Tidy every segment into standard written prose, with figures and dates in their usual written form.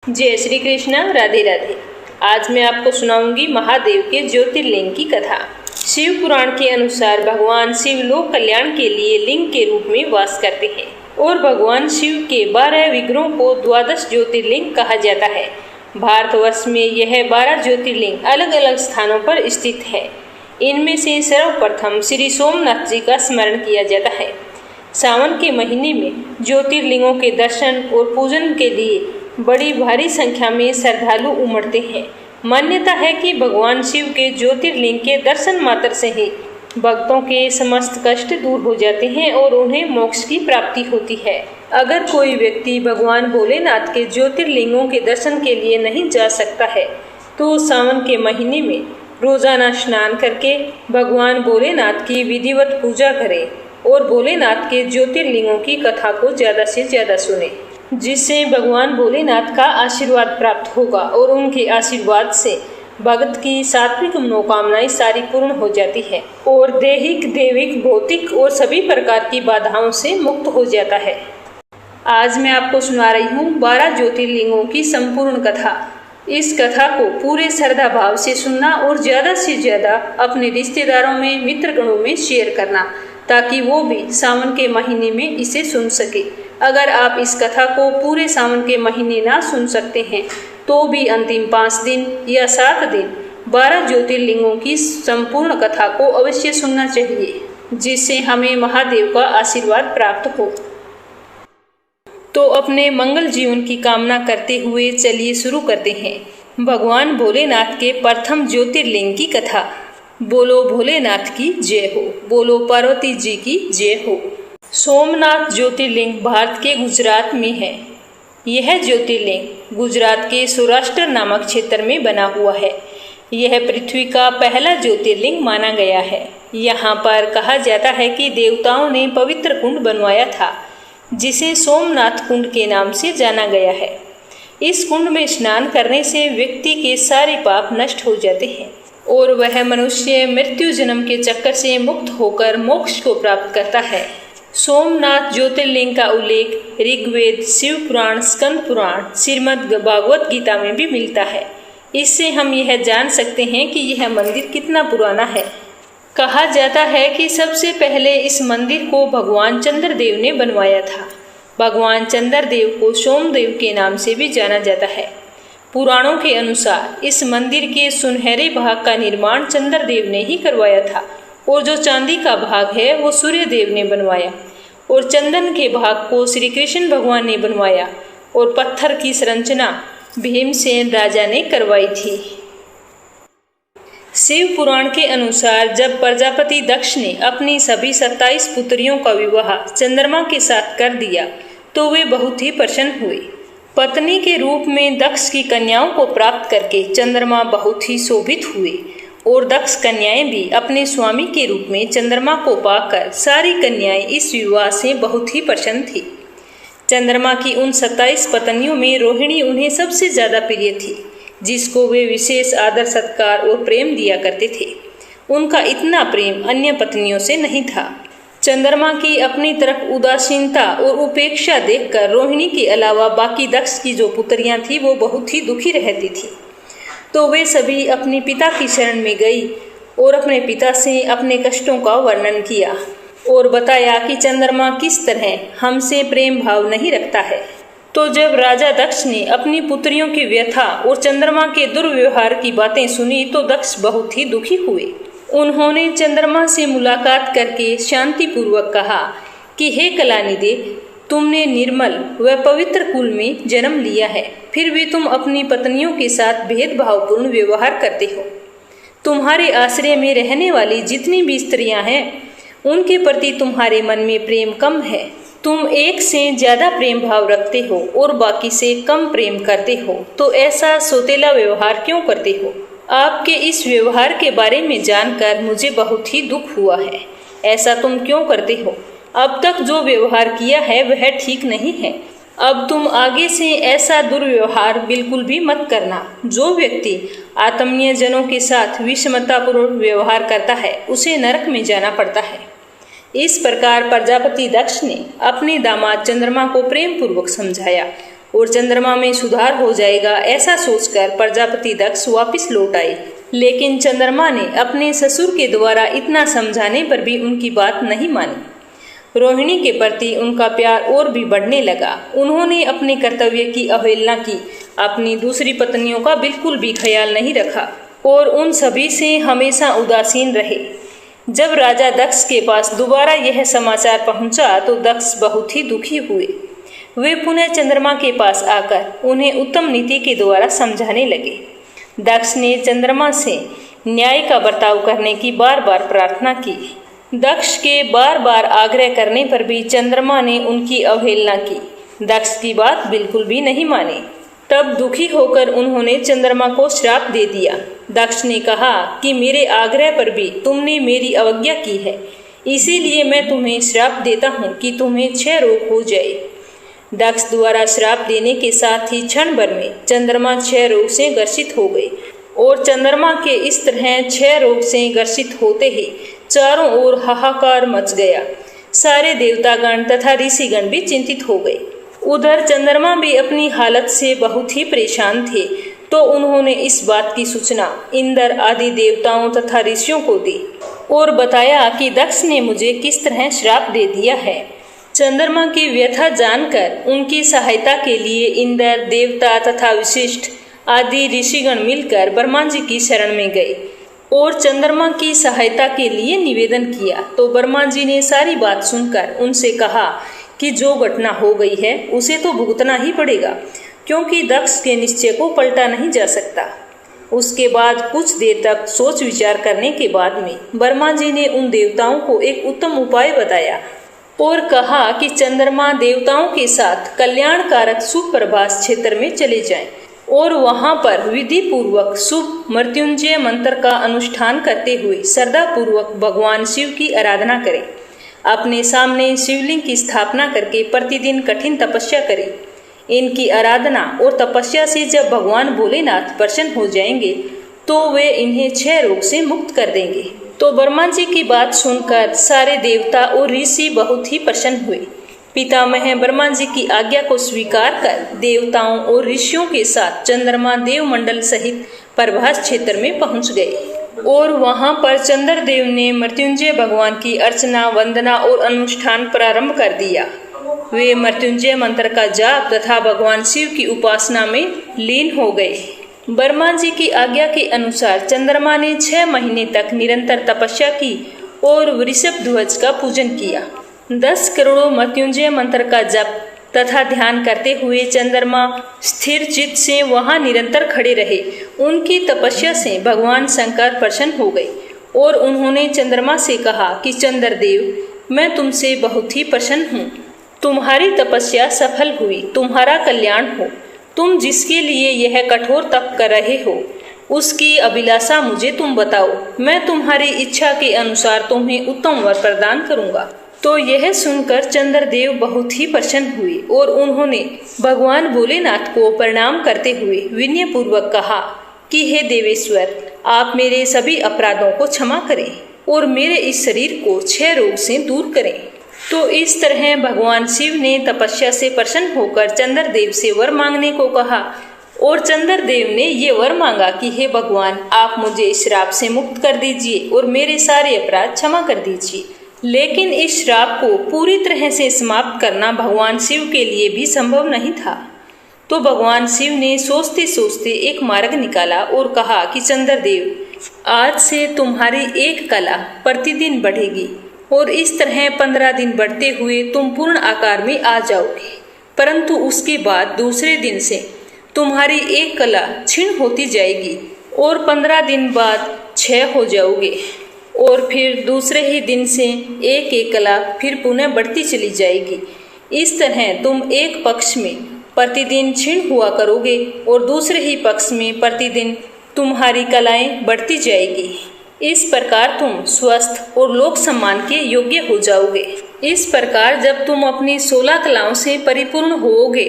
जय श्री कृष्ण, राधे राधे। आज मैं आपको सुनाऊंगी महादेव के ज्योतिर्लिंग की कथा। शिव पुराण के अनुसार भगवान शिव लोक कल्याण के लिए लिंग के रूप में वास करते हैं और भगवान शिव के 12 विग्रहों को 12 ज्योतिर्लिंग कहा जाता है। भारतवर्ष में यह 12 ज्योतिर्लिंग अलग अलग स्थानों पर स्थित है। इनमें से सर्वप्रथम श्री सोमनाथ जी का स्मरण किया जाता है। सावन के महीने में ज्योतिर्लिंगों के दर्शन और पूजन के लिए बड़ी भारी संख्या में श्रद्धालु उमड़ते हैं। मान्यता है कि भगवान शिव के ज्योतिर्लिंग के दर्शन मात्र से ही भक्तों के समस्त कष्ट दूर हो जाते हैं और उन्हें मोक्ष की प्राप्ति होती है। अगर कोई व्यक्ति भगवान भोलेनाथ के ज्योतिर्लिंगों के दर्शन के लिए नहीं जा सकता है तो सावन के महीने में रोजाना स्नान करके भगवान भोलेनाथ की विधिवत पूजा करें और भोलेनाथ के ज्योतिर्लिंगों की कथा को ज्यादा से ज्यादा सुने, जिससे भगवान भोलेनाथ का आशीर्वाद प्राप्त होगा और उनके आशीर्वाद से भगत की सात्विक मनोकामनाएं सारी पूर्ण हो जाती है और दैहिक, दैविक, भौतिक और सभी प्रकार की बाधाओं से मुक्त हो जाता है। आज मैं आपको सुना रही हूँ 12 ज्योतिर्लिंगों की संपूर्ण कथा। इस कथा को पूरे श्रद्धा भाव से सुनना और ज्यादा से ज्यादा अपने रिश्तेदारों में, मित्रगणों में शेयर करना, ताकि वो भी सावन के महीने में इसे सुन सके। अगर आप इस कथा को पूरे सावन के महीने ना सुन सकते हैं तो भी अंतिम 5 दिन या 7 दिन 12 ज्योतिर्लिंगों की संपूर्ण कथा को अवश्य सुनना चाहिए, जिससे हमें महादेव का आशीर्वाद प्राप्त हो। तो अपने मंगल जीवन की कामना करते हुए चलिए शुरू करते हैं भगवान भोलेनाथ के प्रथम ज्योतिर्लिंग की कथा। बोलो भोलेनाथ की जय हो, बोलो पार्वती जी की जय हो। सोमनाथ ज्योतिर्लिंग भारत के गुजरात में है। यह ज्योतिर्लिंग गुजरात के सौराष्ट्र नामक क्षेत्र में बना हुआ है। यह पृथ्वी का पहला ज्योतिर्लिंग माना गया है। यहाँ पर कहा जाता है कि देवताओं ने पवित्र कुंड बनवाया था, जिसे सोमनाथ कुंड के नाम से जाना गया है। इस कुंड में स्नान करने से व्यक्ति के सारे पाप नष्ट हो जाते हैं और वह मनुष्य मृत्यु जन्म के चक्कर से मुक्त होकर मोक्ष को प्राप्त करता है। सोमनाथ ज्योतिर्लिंग का उल्लेख ऋग्वेद, शिव पुराण, स्कंद पुराण, श्रीमद् भागवत गीता में भी मिलता है। इससे हम यह जान सकते हैं कि यह मंदिर कितना पुराना है। कहा जाता है कि सबसे पहले इस मंदिर को भगवान चंद्रदेव ने बनवाया था। भगवान चंद्रदेव को सोमदेव के नाम से भी जाना जाता है। पुराणों के अनुसार इस मंदिर के सुनहरे भाग का निर्माण चंद्रदेव ने ही करवाया था और जो चांदी का भाग है वो सूर्यदेव ने बनवाया और चंदन के भाग को श्री कृष्ण भगवान ने बनवाया और पत्थर की संरचना भीमसेन राजा ने करवाई थी। शिव पुराण के अनुसार जब प्रजापति दक्ष ने अपनी सभी 27 पुत्रियों का विवाह चंद्रमा के साथ कर दिया तो वे बहुत ही प्रसन्न हुए। पत्नी के रूप में दक्ष की कन्याओं को प्राप्त करके चंद्रमा बहुत ही शोभित हुए और दक्ष कन्याएं भी अपने स्वामी के रूप में चंद्रमा को पाकर सारी कन्याएं इस विवाह से बहुत ही प्रसन्न थी। चंद्रमा की उन 27 पत्नियों में रोहिणी उन्हें सबसे ज्यादा प्रिय थी, जिसको वे विशेष आदर, सत्कार और प्रेम दिया करते थे। उनका इतना प्रेम अन्य पत्नियों से नहीं था। चंद्रमा की अपनी तरफ उदासीनता और उपेक्षा देखकर रोहिणी के अलावा बाकी दक्ष की जो पुत्रियां थी वो बहुत ही दुखी रहती थी। तो वे सभी अपने पिता की शरण में गई और अपने पिता से अपने कष्टों का वर्णन किया और बताया कि चंद्रमा किस तरह हमसे प्रेम भाव नहीं रखता है। तो जब राजा दक्ष ने अपनी पुत्रियों की व्यथा और चंद्रमा के दुर्व्यवहार की बातें सुनी तो दक्ष बहुत ही दुखी हुए। उन्होंने चंद्रमा से मुलाकात करके शांति पूर्वक कहा कि हे कलानिधि, तुमने निर्मल व पवित्र कुल में जन्म लिया है, फिर भी तुम अपनी पत्नियों के साथ भेदभावपूर्ण व्यवहार करते हो। तुम्हारे आश्रय में रहने वाली जितनी भी स्त्रियां हैं उनके प्रति तुम्हारे मन में प्रेम कम है। तुम एक से ज्यादा प्रेम भाव रखते हो और बाकी से कम प्रेम करते हो, तो ऐसा सौतेला व्यवहार क्यों करते हो? आपके इस व्यवहार के बारे में जानकर मुझे बहुत ही दुख हुआ है। ऐसा तुम क्यों करते हो? अब तक जो व्यवहार किया है वह ठीक नहीं है। अब तुम आगे से ऐसा दुर्व्यवहार बिल्कुल भी मत करना। जो व्यक्ति आत्मीय जनों के साथ विषमतापूर्ण व्यवहार करता है उसे नरक में जाना पड़ता है। इस प्रकार प्रजापति दक्ष ने अपने दामाद चंद्रमा को प्रेम पूर्वक समझाया और चंद्रमा में सुधार हो जाएगा। ऐसा सोचकर प्रजापति दक्ष वापस लौट आए। लेकिन चंद्रमा ने अपने ससुर के द्वारा इतना समझाने पर भी उनकी बात नहीं मानी। रोहिणी के प्रति उनका प्यार और भी बढ़ने लगा। उन्होंने अपने कर्तव्य की अवहेलना की, अपनी दूसरी पत्नियों का बिल्कुल भी ख्याल नहीं रखा और उन सभी से हमेशा उदासीन रहे। जब राजा दक्ष के पास दोबारा यह समाचार पहुंचा तो दक्ष बहुत ही दुखी हुए। वे पुनः चंद्रमा के पास आकर उन्हें उत्तम नीति के द्वारा समझाने लगे। दक्ष ने चंद्रमा से न्याय का बर्ताव करने की बार बार प्रार्थना की। दक्ष के बार बार आग्रह करने पर भी चंद्रमा ने उनकी अवहेलना की, दक्ष की बात बिल्कुल भी नहीं मानी। तब दुखी होकर उन्होंने चंद्रमा को श्राप दे दिया। दक्ष ने कहा कि मेरे आग्रह पर भी तुमने मेरी अवज्ञा की है, इसीलिए मैं तुम्हें श्राप देता हूँ कि तुम्हें क्षय रोग हो जाए। दक्ष द्वारा श्राप देने के साथ ही क्षण भर में चंद्रमा क्षय रोग से ग्रसित हो गए और चंद्रमा के इस तरह क्षय रोग से ग्रसित होते ही चारों ओर हाहाकार मच गया। सारे देवतागण तथा ऋषिगण भी चिंतित हो गए। उधर चंद्रमा भी अपनी हालत से बहुत ही परेशान थे, तो उन्होंने इस बात की सूचना इंद्र आदि देवताओं तथा ऋषियों को दी और बताया कि दक्ष ने मुझे किस तरह श्राप दे दिया है। चंद्रमा की व्यथा जानकर उनकी सहायता के लिए इंद्र, देवता तथा विशिष्ट आदि ऋषिगण मिलकर ब्रह्मा जी की शरण में गए और चंद्रमा की सहायता के लिए निवेदन किया। तो ब्रह्मा जी ने सारी बात सुनकर उनसे कहा कि जो घटना हो गई है उसे तो भुगतना ही पड़ेगा, क्योंकि दक्ष के निश्चय को पलटा नहीं जा सकता। उसके बाद कुछ देर तक सोच विचार करने के बाद में ब्रह्मा जी ने उन देवताओं को एक उत्तम उपाय बताया और कहा कि चंद्रमा देवताओं के साथ कल्याणकारक शुभ प्रभास क्षेत्र में चले जाएं और वहां पर विधि पूर्वक शुभ मृत्युंजय मंत्र का अनुष्ठान करते हुए श्रद्धा पूर्वक भगवान शिव की आराधना करें। अपने सामने शिवलिंग की स्थापना करके प्रतिदिन कठिन तपस्या करें। इनकी आराधना और तपस्या से जब भगवान भोलेनाथ प्रसन्न हो जाएंगे तो वे इन्हें क्षय रोग से मुक्त कर देंगे। तो ब्रह्मा जी की बात सुनकर सारे देवता और ऋषि बहुत ही प्रसन्न हुए। पितामह ब्रह्मा जी की आज्ञा को स्वीकार कर देवताओं और ऋषियों के साथ चंद्रमा देवमंडल सहित प्रभास क्षेत्र में पहुंच गए और वहां पर चंद्रदेव ने मृत्युंजय भगवान की अर्चना, वंदना और अनुष्ठान प्रारंभ कर दिया। वे मृत्युंजय मंत्र का जाप तथा भगवान शिव की उपासना में लीन हो गए। ब्रह्मा जी की आज्ञा के अनुसार चंद्रमा ने 6 महीने तक निरंतर तपस्या की और वृषभ ध्वज का पूजन किया। 10 करोड़ों मृत्युंजय मंत्र का जप तथा ध्यान करते हुए चंद्रमा स्थिर चित्त से वहां निरंतर खड़े रहे। उनकी तपस्या से भगवान शंकर प्रसन्न हो गए और उन्होंने चंद्रमा से कहा कि चंद्रदेव, मैं तुमसे बहुत ही प्रसन्न हूँ। तुम्हारी तपस्या सफल हुई, तुम्हारा कल्याण हो। तुम जिसके लिए यह कठोर तप कर रहे हो उसकी अभिलाषा मुझे तुम बताओ, मैं तुम्हारी इच्छा के अनुसार तुम्हें उत्तम वर प्रदान करूंगा। तो यह सुनकर चंद्रदेव बहुत ही प्रसन्न हुए और उन्होंने भगवान भोलेनाथ को प्रणाम करते हुए विनय पूर्वक कहा कि हे देवेश्वर, आप मेरे सभी अपराधों को क्षमा करें और मेरे इस शरीर को क्षय रोग से दूर करें। तो इस तरह भगवान शिव ने तपस्या से प्रसन्न होकर चंद्रदेव से वर मांगने को कहा और चंद्रदेव ने ये वर मांगा कि हे भगवान, आप मुझे इस श्राप से मुक्त कर दीजिए और मेरे सारे अपराध क्षमा कर दीजिए। लेकिन इस श्राप को पूरी तरह से समाप्त करना भगवान शिव के लिए भी संभव नहीं था। तो भगवान शिव ने सोचते सोचते एक मार्ग निकाला और कहा कि चंद्रदेव, आज से तुम्हारी एक कला प्रतिदिन बढ़ेगी और इस तरह 15 दिन बढ़ते हुए तुम पूर्ण आकार में आ जाओगे। परंतु उसके बाद दूसरे दिन से तुम्हारी एक कला क्षीण होती जाएगी और 15 दिन बाद क्षय हो जाओगे और फिर दूसरे ही दिन से एक एक कला फिर पुनः बढ़ती चली जाएगी। इस तरह तुम एक पक्ष में प्रतिदिन क्षीण हुआ करोगे और दूसरे ही पक्ष में प्रतिदिन तुम्हारी कलाएं बढ़ती जाएगी। इस प्रकार तुम स्वस्थ और लोक सम्मान के योग्य हो जाओगे। इस प्रकार जब तुम अपनी 16 कलाओं से परिपूर्ण होोगे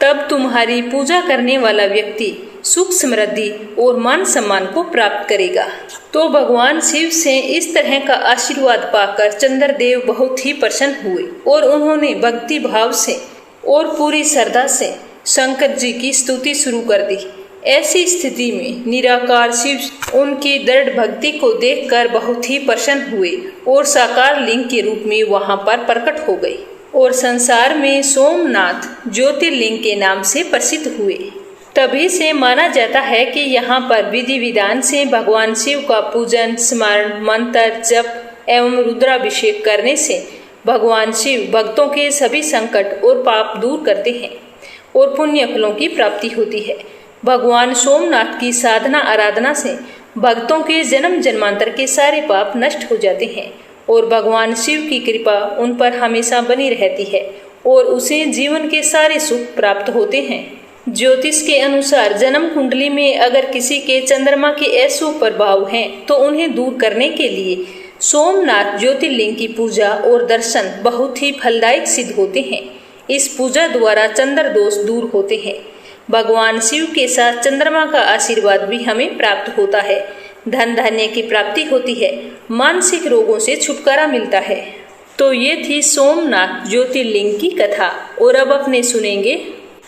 तब तुम्हारी पूजा करने वाला व्यक्ति सुख, समृद्धि और मान सम्मान को प्राप्त करेगा। तो भगवान शिव से इस तरह का आशीर्वाद पाकर चंद्रदेव बहुत ही प्रसन्न हुए और उन्होंने भक्ति भाव से और पूरी श्रद्धा से शंकर जी की स्तुति शुरू कर दी। ऐसी स्थिति में निराकार शिव उनकी दृढ़ भक्ति को देखकर बहुत ही प्रसन्न हुए और साकार लिंग के रूप में वहां पर प्रकट हो गए और संसार में सोमनाथ ज्योतिर्लिंग के नाम से प्रसिद्ध हुए। तभी से माना जाता है कि यहाँ पर विधि विधान से भगवान शिव का पूजन, स्मरण, मंत्र, जप एवं रुद्राभिषेक करने से भगवान शिव भक्तों के सभी संकट और पाप दूर करते हैं और पुण्य फलों की प्राप्ति होती है। भगवान सोमनाथ की साधना आराधना से भक्तों के जन्म जन्मांतर के सारे पाप नष्ट हो जाते हैं और भगवान शिव की कृपा उन पर हमेशा बनी रहती है और उसे जीवन के सारे सुख प्राप्त होते हैं। ज्योतिष के अनुसार जन्म कुंडली में अगर किसी के चंद्रमा के अशुभ प्रभाव हैं तो उन्हें दूर करने के लिए सोमनाथ ज्योतिर्लिंग की पूजा और दर्शन बहुत ही फलदायक सिद्ध होते हैं। इस पूजा द्वारा चंद्र दोष दूर होते हैं। भगवान शिव के साथ चंद्रमा का आशीर्वाद भी हमें प्राप्त होता है। धन धान्य की प्राप्ति होती है, मानसिक रोगों से छुटकारा मिलता है। तो ये थी सोमनाथ ज्योतिर्लिंग की कथा और अब अपने सुनेंगे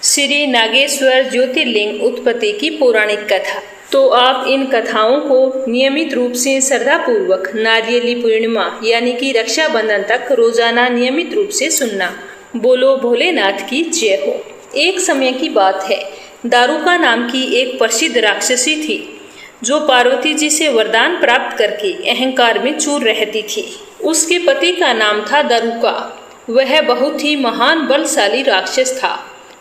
श्री नागेश्वर ज्योतिर्लिंग उत्पत्ति की पौराणिक कथा। तो आप इन कथाओं को नियमित रूप से श्रद्धा पूर्वक नारियली पूर्णिमा यानी कि रक्षाबंधन तक रोजाना नियमित रूप से सुनना। बोलो भोलेनाथ की जय हो। एक समय की बात है, दारुका नाम की एक प्रसिद्ध राक्षसी थी जो पार्वती जी से वरदान प्राप्त करके अहंकार में चूर रहती थी। उसके पति का नाम था दारुका। वह बहुत ही महान बलशाली राक्षस था।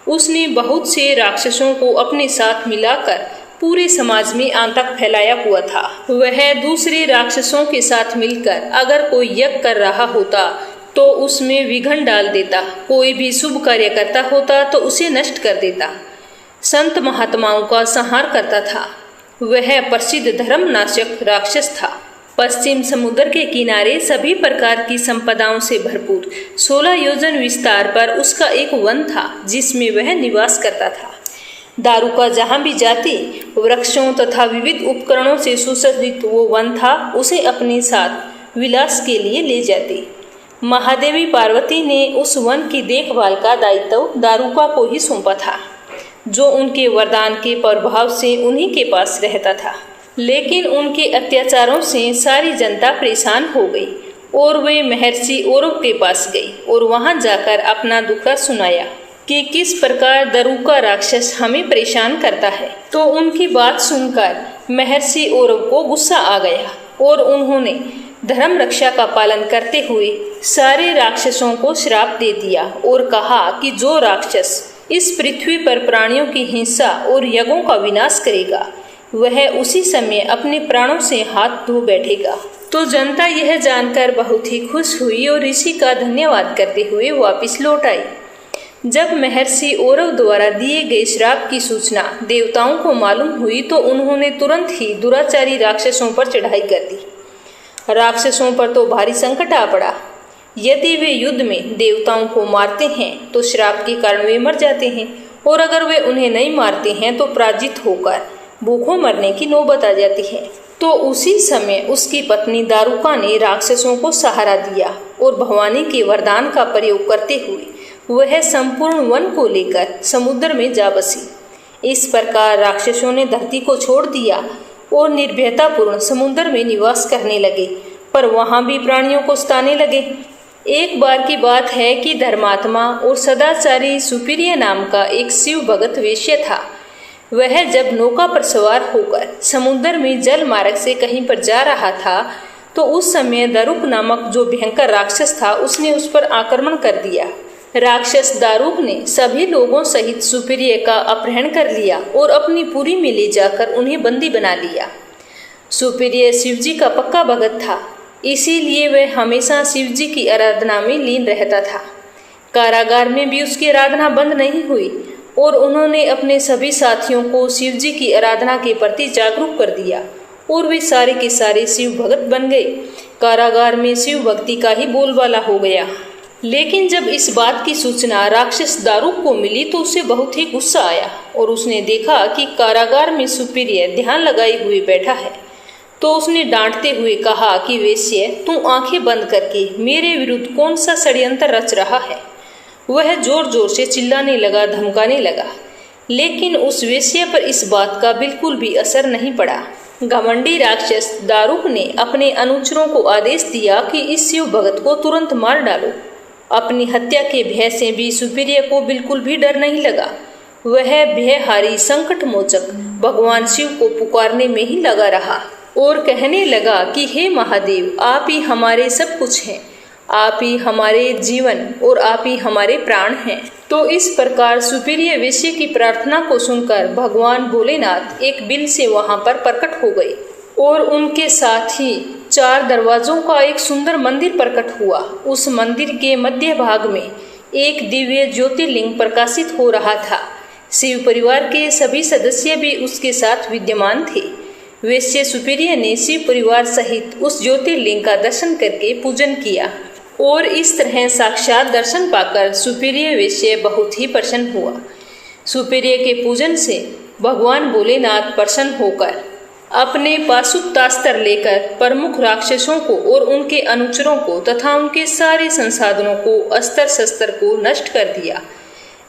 उसने बहुत से राक्षसों को अपने साथ मिलाकर पूरे समाज में आतंक फैलाया हुआ था। वह दूसरे राक्षसों के साथ मिलकर अगर कोई यज्ञ कर रहा होता तो उसमें विघ्न डाल देता, कोई भी शुभ कार्य करता होता तो उसे नष्ट कर देता, संत महात्माओं का संहार करता था। वह प्रसिद्ध धर्मनाशक राक्षस था। पश्चिम समुद्र के किनारे सभी प्रकार की संपदाओं से भरपूर 16 योजन विस्तार पर उसका एक वन था जिसमें वह निवास करता था। दारुका जहाँ भी जाती वृक्षों तथा विविध उपकरणों से सुसज्जित वो वन था उसे अपने साथ विलास के लिए ले जाती। महादेवी पार्वती ने उस वन की देखभाल का दायित्व दारुका को ही सौंपा था, जो उनके वरदान के प्रभाव से उन्हीं के पास रहता था। लेकिन उनके अत्याचारों से सारी जनता परेशान हो गई और वे महर्षि औरव के पास गई और वहां जाकर अपना दुख सुनाया कि किस प्रकार दारुका राक्षस हमें परेशान करता है। तो उनकी बात सुनकर महर्षि औरव को गुस्सा आ गया और उन्होंने धर्म रक्षा का पालन करते हुए सारे राक्षसों को श्राप दे दिया और कहा कि जो राक्षस इस पृथ्वी पर प्राणियों की हिंसा और यज्ञों का विनाश करेगा वह उसी समय अपने प्राणों से हाथ धो बैठेगा। तो जनता यह जानकर बहुत ही खुश हुई और ऋषि का धन्यवाद करते हुए वापस लौट आई। जब महर्षि औरव द्वारा दिए गए श्राप की सूचना देवताओं को मालूम हुई तो उन्होंने तुरंत ही दुराचारी राक्षसों पर चढ़ाई कर दी। राक्षसों पर तो भारी संकट आ पड़ा। यदि वे युद्ध में देवताओं को मारते हैं तो श्राप के कारण वे मर जाते हैं और अगर वे उन्हें नहीं मारते हैं तो पराजित होकर भूखों मरने की नौबत आ जाती है। तो उसी समय उसकी पत्नी दारुका ने राक्षसों को सहारा दिया और भवानी के वरदान का प्रयोग करते हुए वह संपूर्ण वन को लेकर समुद्र में जा बसी। इस प्रकार राक्षसों ने धरती को छोड़ दिया और निर्भयतापूर्ण समुद्र में निवास करने लगे, पर वहां भी प्राणियों को सताने लगे। एक बार की बात है कि धर्मात्मा और सदाचारी सुप्रिय नाम का एक शिव भगत वेश्य था। वह जब नौका पर सवार होकर समुद्र में जल मार्ग से कहीं पर जा रहा था तो उस समय दारुक नामक जो भयंकर राक्षस था उसने उस पर आक्रमण कर दिया। राक्षस दारुक ने सभी लोगों सहित सुप्रिय का अपहरण कर लिया और अपनी पुरी में ले जाकर उन्हें बंदी बना लिया। सुप्रिय शिवजी का पक्का भगत था, इसीलिए वह हमेशा शिवजी की आराधना में लीन रहता था। कारागार में भी उसकी आराधना बंद नहीं हुई और उन्होंने अपने सभी साथियों को शिवजी की आराधना के प्रति जागरूक कर दिया और वे सारे के सारे शिव भगत बन गए। कारागार में शिव भक्ति का ही बोलबाला हो गया। लेकिन जब इस बात की सूचना राक्षस दारुक को मिली तो उसे बहुत ही गुस्सा आया और उसने देखा कि कारागार में सुप्रिय ध्यान लगाए हुए बैठा है। तो उसने डांटते हुए कहा कि वेश्य, तू आंखें बंद करके मेरे विरुद्ध कौन सा षड्यंत्र रच रहा है। वह जोर जोर से चिल्लाने लगा, धमकाने लगा, लेकिन उस वेश्या पर इस बात का बिल्कुल भी असर नहीं पड़ा। घमंडी राक्षस दारुक ने अपने अनुचरों को आदेश दिया कि इस शिव भगत को तुरंत मार डालो। अपनी हत्या के भय से भी सुपीरिया को बिल्कुल भी डर नहीं लगा। वह भयहारी संकट मोचक भगवान शिव को पुकारने में ही लगा रहा और कहने लगा कि हे महादेव, आप ही हमारे सब कुछ हैं, आप ही हमारे जीवन और आप ही हमारे प्राण हैं। तो इस प्रकार सुपीरिया वेश्या की प्रार्थना को सुनकर भगवान भोलेनाथ एक बिल से वहां पर प्रकट हो गए और उनके साथ ही 4 दरवाजों का एक सुंदर मंदिर प्रकट हुआ। उस मंदिर के मध्य भाग में एक दिव्य ज्योतिर्लिंग प्रकाशित हो रहा था। शिव परिवार के सभी सदस्य भी उसके साथ विद्यमान थे। वेश्या सुपीरिया ने शिव परिवार सहित उस ज्योतिर्लिंग का दर्शन करके पूजन किया और इस तरह साक्षात दर्शन पाकर सुपीरिया वेश्या बहुत ही प्रसन्न हुआ। सुपीरिया के पूजन से भगवान भोलेनाथ प्रसन्न होकर अपने पाशुपतास्त्र लेकर प्रमुख राक्षसों को और उनके अनुचरों को तथा उनके सारे संसाधनों को, अस्त्र शस्त्र को नष्ट कर दिया।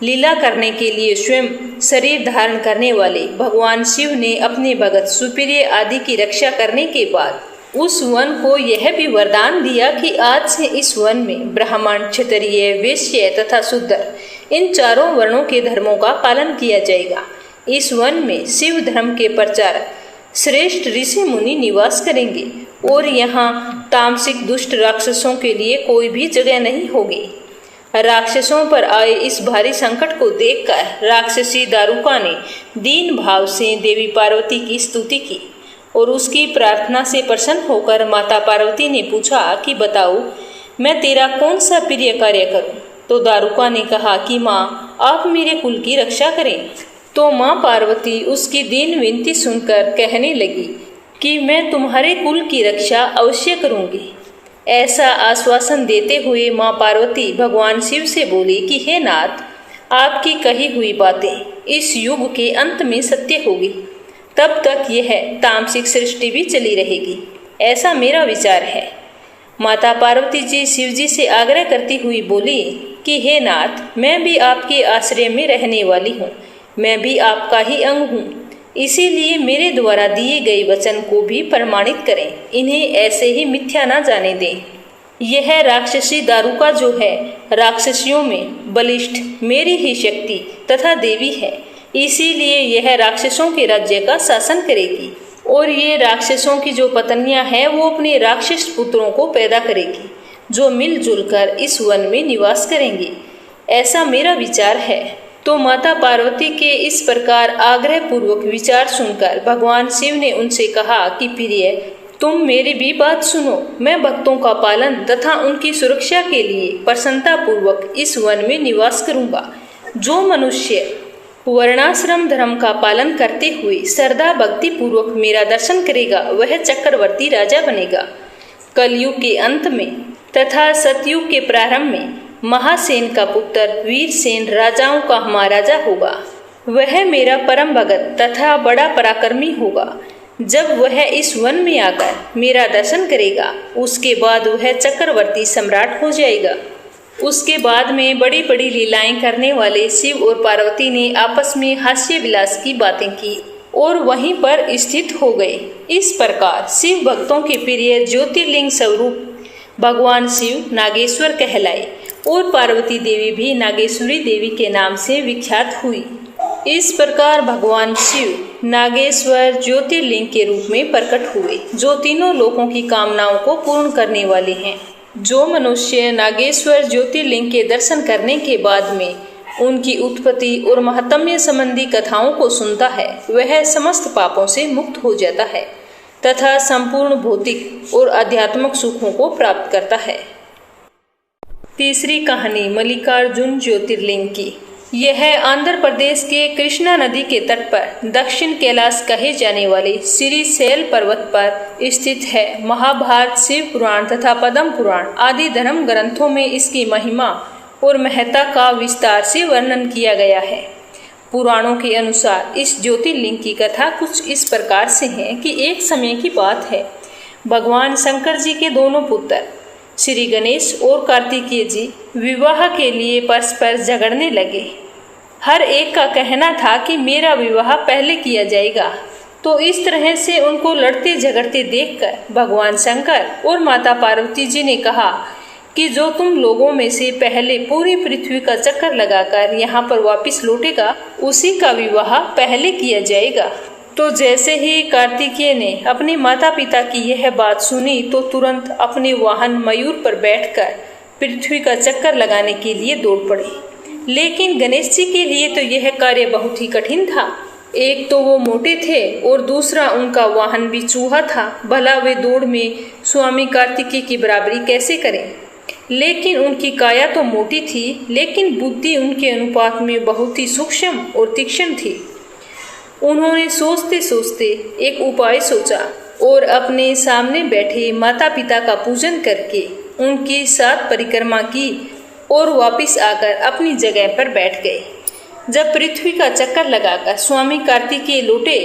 लीला करने के लिए स्वयं शरीर धारण करने वाले भगवान शिव ने अपने भगत सुपीरिया आदि की रक्षा करने के बाद उस वन को यह भी वरदान दिया कि आज से इस वन में ब्राह्मण, क्षत्रिय, वैश्य तथा शूद्र इन 4 वर्णों के धर्मों का पालन किया जाएगा। इस वन में शिव धर्म के प्रचारक श्रेष्ठ ऋषि मुनि निवास करेंगे और यहाँ तामसिक दुष्ट राक्षसों के लिए कोई भी जगह नहीं होगी। राक्षसों पर आए इस भारी संकट को देखकर राक्षसी दारुका ने दीन भाव से देवी पार्वती की स्तुति की और उसकी प्रार्थना से प्रसन्न होकर माता पार्वती ने पूछा कि बताओ, मैं तेरा कौन सा प्रिय कार्य करूं? तो दारुका ने कहा कि माँ, आप मेरे कुल की रक्षा करें। तो माँ पार्वती उसकी दीन विनती सुनकर कहने लगी कि मैं तुम्हारे कुल की रक्षा अवश्य करूंगी। ऐसा आश्वासन देते हुए माँ पार्वती भगवान शिव से बोली कि हे नाथ, आपकी कही हुई बातें इस युग के अंत में सत्य होगी, तब तक यह तामसिक सृष्टि भी चली रहेगी, ऐसा मेरा विचार है। माता पार्वती जी शिव जी से आग्रह करती हुई बोली कि हे नाथ, मैं भी आपके आश्रय में रहने वाली हूँ, मैं भी आपका ही अंग हूँ, इसीलिए मेरे द्वारा दिए गए वचन को भी प्रमाणित करें, इन्हें ऐसे ही मिथ्या न जाने दें। यह राक्षसी दारुका जो है, राक्षसियों में बलिष्ठ मेरी ही शक्ति तथा देवी है, इसीलिए यह राक्षसों के राज्य का शासन करेगी और ये राक्षसों की जो पत्नियां हैं वो अपने राक्षस पुत्रों को पैदा करेगी, जो मिलजुल कर इस वन में निवास करेंगे, ऐसा मेरा विचार है। तो माता पार्वती के इस प्रकार आग्रह पूर्वक विचार सुनकर भगवान शिव ने उनसे कहा कि प्रिय, तुम मेरी भी बात सुनो। मैं भक्तों का पालन तथा उनकी सुरक्षा के लिए प्रसन्नता पूर्वक इस वन में निवास करूंगा। जो मनुष्य वर्णाश्रम धर्म का पालन करते हुए श्रद्धा भक्ति पूर्वक मेरा दर्शन करेगा, वह चक्रवर्ती राजा बनेगा। कलयुग के अंत में तथा सतयुग के प्रारंभ में महासेन का पुत्र वीरसेन राजाओं का महाराजा होगा। वह मेरा परम भगत तथा बड़ा पराक्रमी होगा। जब वह इस वन में आकर मेरा दर्शन करेगा, उसके बाद वह चक्रवर्ती सम्राट हो जाएगा। उसके बाद में बड़ी बड़ी लीलाएं करने वाले शिव और पार्वती ने आपस में हास्य विलास की बातें की और वहीं पर स्थित हो गए। इस प्रकार शिव भक्तों के प्रिय ज्योतिर्लिंग स्वरूप भगवान शिव नागेश्वर कहलाए और पार्वती देवी भी नागेश्वरी देवी के नाम से विख्यात हुई। इस प्रकार भगवान शिव नागेश्वर ज्योतिर्लिंग के रूप में प्रकट हुए, जो तीनों लोकों की कामनाओं को पूर्ण करने वाले हैं। जो मनुष्य नागेश्वर ज्योतिर्लिंग के दर्शन करने के बाद में उनकी उत्पत्ति और महात्म्य संबंधी कथाओं को सुनता है, वह समस्त पापों से मुक्त हो जाता है तथा संपूर्ण भौतिक और आध्यात्मिक सुखों को प्राप्त करता है। तीसरी कहानी मल्लिकार्जुन ज्योतिर्लिंग की। यह आंध्र प्रदेश के कृष्णा नदी के तट पर दक्षिण कैलाश कहे जाने वाले श्रीशैल पर्वत पर स्थित है। महाभारत, शिव पुराण तथा पद्म पुराण आदि धर्म ग्रंथों में इसकी महिमा और महत्ता का विस्तार से वर्णन किया गया है। पुराणों के अनुसार इस ज्योतिर्लिंग की कथा कुछ इस प्रकार से है कि एक समय की बात है, भगवान शंकर जी के दोनों पुत्र श्री गणेश और कार्तिकेय जी विवाह के लिए परस्पर झगड़ने लगे। हर एक का कहना था कि मेरा विवाह पहले किया जाएगा। तो इस तरह से उनको लड़ते झगड़ते देखकर भगवान शंकर और माता पार्वती जी ने कहा कि जो तुम लोगों में से पहले पूरी पृथ्वी का चक्कर लगाकर यहाँ पर वापस लौटेगा, उसी का विवाह पहले किया जाएगा। तो जैसे ही कार्तिकेय ने अपने माता पिता की यह बात सुनी तो तुरंत अपने वाहन मयूर पर बैठकर पृथ्वी का चक्कर लगाने के लिए दौड़ पड़े। लेकिन गणेश जी के लिए तो यह कार्य बहुत ही कठिन था। एक तो वो मोटे थे और दूसरा उनका वाहन भी चूहा था। भला वे दौड़ में स्वामी कार्तिकेय की बराबरी कैसे करें। लेकिन उनकी काया तो मोटी थी, लेकिन बुद्धि उनके अनुपात में बहुत ही सूक्ष्म और तीक्ष्ण थी। उन्होंने सोचते सोचते एक उपाय सोचा और अपने सामने बैठे माता पिता का पूजन करके उनकी 7 परिक्रमा की और वापस आकर अपनी जगह पर बैठ गए। जब पृथ्वी का चक्कर लगाकर स्वामी कार्तिकेय लौटे,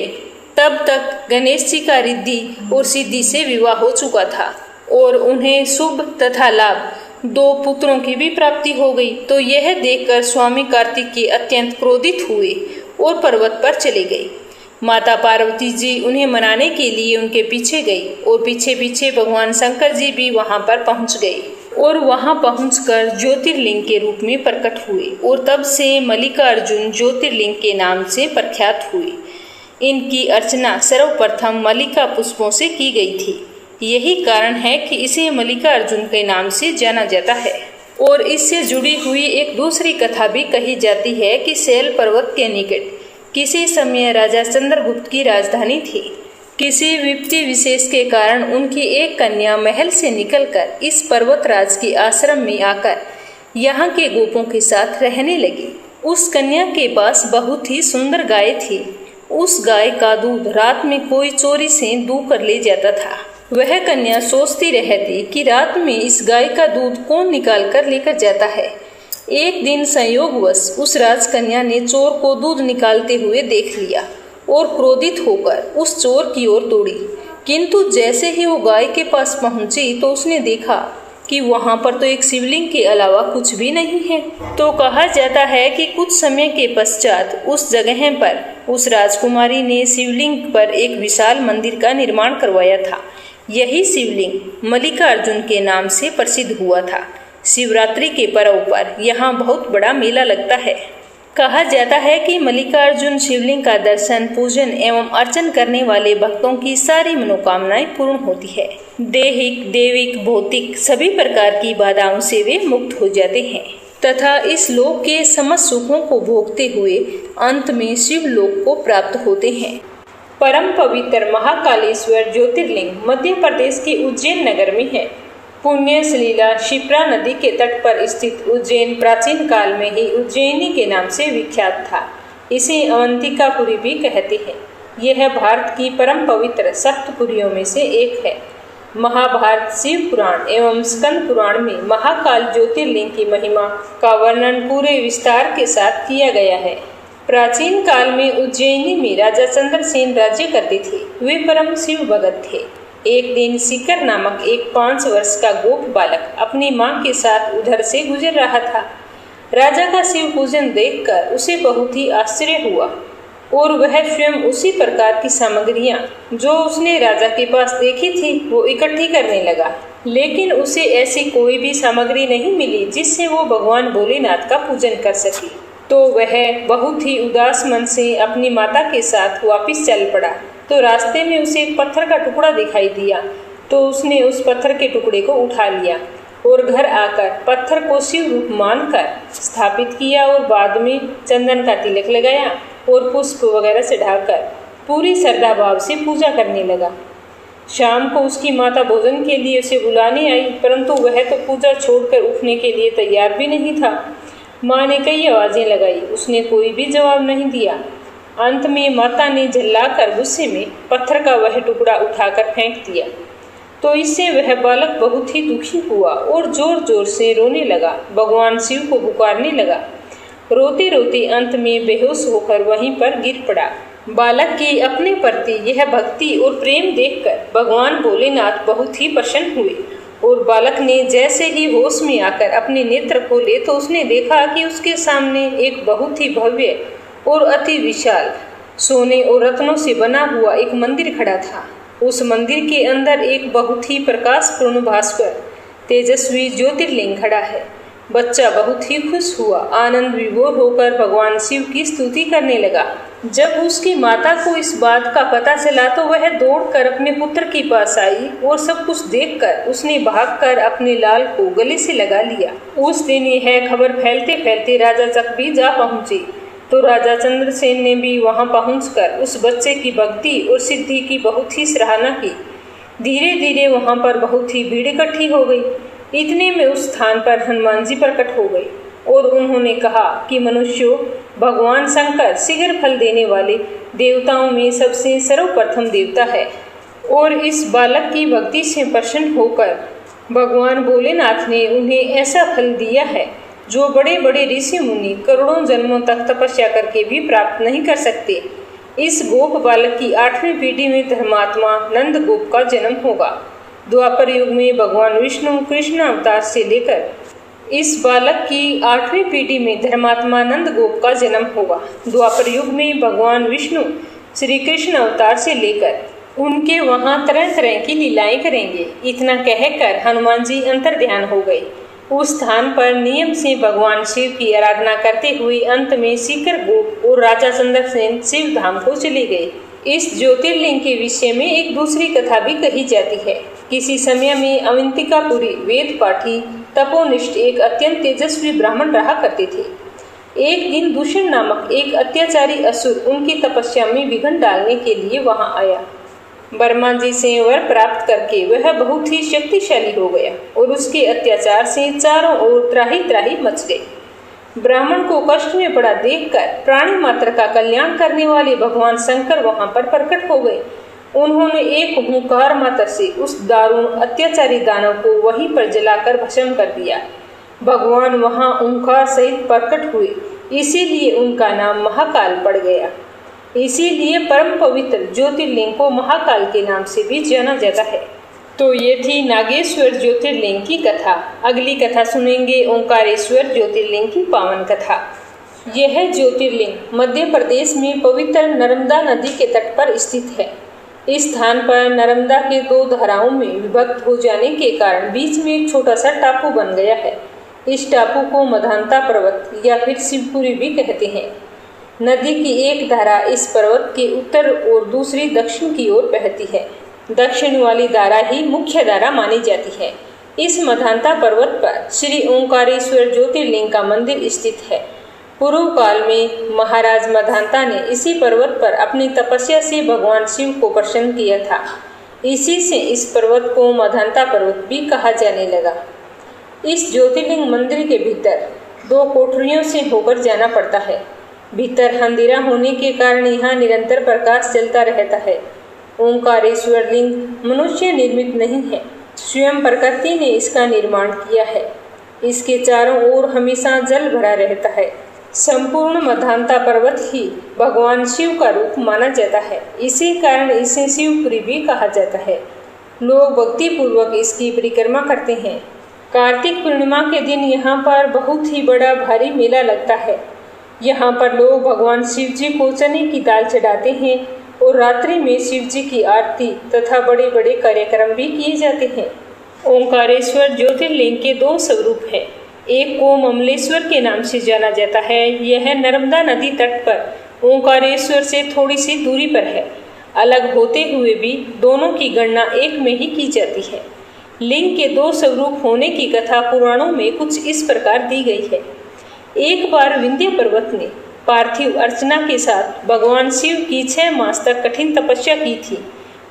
तब तक गणेश जी का रिद्धि और सिद्धि से विवाह हो चुका था और उन्हें शुभ तथा लाभ 2 पुत्रों की भी प्राप्ति हो गई। तो यह देखकर स्वामी कार्तिकेय अत्यंत क्रोधित हुए और पर्वत पर चले गए। माता पार्वती जी उन्हें मनाने के लिए उनके पीछे गई और पीछे पीछे भगवान शंकर जी भी वहां पर पहुंच गए और वहां पहुंचकर ज्योतिर्लिंग के रूप में प्रकट हुए और तब से मल्लिकार्जुन ज्योतिर्लिंग के नाम से प्रख्यात हुए। इनकी अर्चना सर्वप्रथम मल्लिका पुष्पों से की गई थी। यही कारण है कि इसे मल्लिकार्जुन के नाम से जाना जाता है। और इससे जुड़ी हुई एक दूसरी कथा भी कही जाती है कि शैल पर्वत के निकट किसी समय राजा चंद्रगुप्त की राजधानी थी। किसी विपत्ति विशेष के कारण उनकी एक कन्या महल से निकलकर इस पर्वतराज के आश्रम में आकर यहाँ के गोपों के साथ रहने लगी। उस कन्या के पास बहुत ही सुंदर गाय थी। उस गाय का दूध रात में कोई चोरी से दूह कर ले जाता था। वह कन्या सोचती रहती कि रात में इस गाय का दूध कौन निकाल कर लेकर जाता है। एक दिन संयोगवश उस राजकन्या ने चोर को दूध निकालते हुए देख लिया और क्रोधित होकर उस चोर की ओर दौड़ी। किंतु जैसे ही वो गाय के पास पहुंची तो उसने देखा कि वहां पर तो एक शिवलिंग के अलावा कुछ भी नहीं है। तो कहा जाता है कि कुछ समय के पश्चात उस जगह पर उस राजकुमारी ने शिवलिंग पर एक विशाल मंदिर का निर्माण करवाया था। यही शिवलिंग मल्लिकार्जुन के नाम से प्रसिद्ध हुआ था। शिवरात्रि के पर्व पर यहाँ बहुत बड़ा मेला लगता है। कहा जाता है कि मल्लिकार्जुन शिवलिंग का दर्शन, पूजन एवं अर्चन करने वाले भक्तों की सारी मनोकामनाएं पूर्ण होती है। दैहिक, देविक, भौतिक सभी प्रकार की बाधाओं से वे मुक्त हो जाते हैं तथा इस लोक के समस्त सुखों को भोगते हुए अंत में शिव लोक को प्राप्त होते हैं। परम पवित्र महाकालेश्वर ज्योतिर्लिंग मध्य प्रदेश के उज्जैन नगर में है। पुण्य सलीला शिप्रा नदी के तट पर स्थित उज्जैन प्राचीन काल में ही उज्जैनी के नाम से विख्यात था। इसे अवंतिकापुरी भी कहते हैं। यह भारत की परम पवित्र सप्तपुरियों में से एक है। महाभारत, शिव पुराण एवं स्कंद पुराण में महाकाल ज्योतिर्लिंग की महिमा का वर्णन पूरे विस्तार के साथ किया गया है। प्राचीन काल में उज्जैनी में राजा चंद्रसेन राज्य करते थे। वे परम शिव भगत थे। एक दिन सीकर नामक एक 5 वर्ष का गोप बालक अपनी मां के साथ उधर से गुजर रहा था। राजा का शिव पूजन देखकर उसे बहुत ही आश्चर्य हुआ और वह स्वयं उसी प्रकार की सामग्रियां जो उसने राजा के पास देखी थी वो इकट्ठी करने लगा। लेकिन उसे ऐसी कोई भी सामग्री नहीं मिली जिससे वो भगवान भोलेनाथ का पूजन कर सके। तो वह बहुत ही उदास मन से अपनी माता के साथ वापस चल पड़ा। तो रास्ते में उसे एक पत्थर का टुकड़ा दिखाई दिया। तो उसने उस पत्थर के टुकड़े को उठा लिया और घर आकर पत्थर को शिव रूप मानकर स्थापित किया और बाद में चंदन का तिलक लगाया और पुष्प वगैरह से ढाकर पूरी श्रद्धा भाव से पूजा करने लगा। शाम को उसकी माता भोजन के लिए उसे बुलाने आई, परंतु वह तो पूजा छोड़कर उठने के लिए तैयार भी नहीं था। माँ ने कई आवाजें लगाई, उसने कोई भी जवाब नहीं दिया। अंत में माता ने झल्लाकर गुस्से में पत्थर का वह टुकड़ा उठाकर फेंक दिया। तो इससे वह बालक बहुत ही दुखी हुआ और जोर जोर से रोने लगा, भगवान शिव को पुकारने लगा। रोते रोते अंत में बेहोश होकर वहीं पर गिर पड़ा। बालक की अपने प्रति यह भक्ति और प्रेम देखकर भगवान भोलेनाथ बहुत ही प्रसन्न हुए और बालक ने जैसे ही होश में आकर अपने नेत्र खोले तो उसने देखा कि उसके सामने एक बहुत ही भव्य और अति विशाल सोने और रत्नों से बना हुआ एक मंदिर खड़ा था। उस मंदिर के अंदर एक बहुत ही प्रकाशपूर्ण भास्कर तेजस्वी ज्योतिर्लिंग खड़ा है। बच्चा बहुत ही खुश हुआ, आनंद विभोर होकर भगवान शिव की स्तुति करने लगा। जब उसकी माता को इस बात का पता चला तो वह दौड़कर अपने पुत्र के पास आई और सब कुछ देखकर उसने भागकर अपने लाल को गले से लगा लिया। उस दिन यह खबर फैलते फैलते राजा तक भी जा पहुंची तो राजा चंद्रसेन ने भी वहां पहुंचकर उस बच्चे की भक्ति और सिद्धि की बहुत ही सराहना की। धीरे धीरे वहां पर बहुत ही भीड़ इकट्ठी हो गई। इतने में उस स्थान पर हनुमान जी प्रकट हो गए और उन्होंने कहा कि मनुष्यों, भगवान शंकर शीघ्र फल देने वाले देवताओं में सबसे सर्वप्रथम देवता है और इस बालक की भक्ति से प्रसन्न होकर भगवान भोलेनाथ ने उन्हें ऐसा फल दिया है जो बड़े बड़े ऋषि मुनि करोड़ों जन्मों तक तपस्या करके भी प्राप्त नहीं कर सकते। इस गोप बालक की 8वीं पीढ़ी में धर्मात्मा नंद गोप का जन्म होगा। द्वापर युग में भगवान विष्णु कृष्ण अवतार से लेकर इस बालक की 8वीं पीढ़ी में धर्मात्मा नंद गोप का जन्म होगा। द्वापर युग में भगवान विष्णु श्री कृष्ण अवतार से लेकर उनके वहां तरह तरह की लीलाएं करेंगे। इतना कहकर हनुमान जी अंतर्ध्यान हो गए। उस स्थान पर नियम से भगवान शिव की आराधना करते हुए अंत में सीकर गोप और राजा चंद्रसेन शिव धाम को चले गए। इस ज्योतिर्लिंग के विषय में एक दूसरी कथा भी कही जाती है। किसी समय में अवंतिकापुरी वेद पाठी तपोनिष्ठ एक अत्यंत तेजस्वी ब्राह्मण रहा करते थे। एक दिन दूषण नामक एक अत्याचारी असुर उनकी तपस्या में विघ्न डालने के लिए वहां आया। ब्रह्मा जी से वर प्राप्त करके वह बहुत ही शक्तिशाली हो गया और उसके अत्याचार से चारों ओर त्राही त्राही मच गई। ब्राह्मण को कष्ट में पड़ा देखकर प्राणी मात्र का कल्याण करने वाले भगवान शंकर वहां पर प्रकट हो गए। उन्होंने एक हुंकार मात्र से उस दारुण अत्याचारी दानव को वहीं पर जलाकर भस्म कर दिया। भगवान वहां ओंकार सहित प्रकट हुए, इसीलिए उनका नाम महाकाल पड़ गया। इसीलिए परम पवित्र ज्योतिर्लिंग को महाकाल के नाम से भी जाना जाता है। तो ये थी नागेश्वर ज्योतिर्लिंग की कथा। अगली कथा सुनेंगे ओंकारेश्वर ज्योतिर्लिंग की पावन कथा। यह ज्योतिर्लिंग मध्य प्रदेश में पवित्र नर्मदा नदी के तट पर स्थित है। इस स्थान पर नर्मदा के 2 धाराओं में विभक्त हो जाने के कारण बीच में एक छोटा सा टापू बन गया है। इस टापू को मधांता पर्वत या फिर शिवपुरी भी कहते हैं। नदी की एक धारा इस पर्वत के उत्तर और दूसरी दक्षिण की ओर बहती है। दक्षिण वाली धारा ही मुख्य धारा मानी जाती है। इस मधांता पर्वत पर श्री ओंकारेश्वर ज्योतिर्लिंग का मंदिर स्थित है। पूर्व काल में महाराज मधांता ने इसी पर्वत पर अपनी तपस्या से भगवान शिव को प्रसन्न किया था। इसी से इस पर्वत को मधांता पर्वत भी कहा जाने लगा। इस ज्योतिर्लिंग मंदिर के भीतर 2 कोठरियों से होकर जाना पड़ता है। भीतर अंधेरा होने के कारण यहाँ निरंतर प्रकाश चलता रहता है। ओंकारेश्वर लिंग मनुष्य निर्मित नहीं है, स्वयं प्रकृति ने इसका निर्माण किया है। इसके चारों ओर हमेशा जल भरा रहता है। संपूर्ण मधांता पर्वत ही भगवान शिव का रूप माना जाता है। इसी कारण इसे शिवपुरी भी कहा जाता है। लोग भक्ति पूर्वक इसकी परिक्रमा करते हैं। कार्तिक पूर्णिमा के दिन यहाँ पर बहुत ही बड़ा भारी मेला लगता है। यहाँ पर लोग भगवान शिव जी को चने की दाल चढ़ाते हैं और रात्रि में शिव जी की आरती तथा बड़े बड़े कार्यक्रम भी किए जाते हैं। ओंकारेश्वर ज्योतिर्लिंग के 2 स्वरूप हैं। एक को ममलेश्वर के नाम से जाना जाता है। यह नर्मदा नदी तट पर ओंकारेश्वर से थोड़ी सी दूरी पर है। अलग होते हुए भी दोनों की गणना एक में ही की जाती है। लिंग के 2 स्वरूप होने की कथा पुराणों में कुछ इस प्रकार दी गई है। एक बार विंध्य पर्वत ने पार्थिव अर्चना के साथ भगवान शिव की 6 मास तक कठिन तपस्या की थी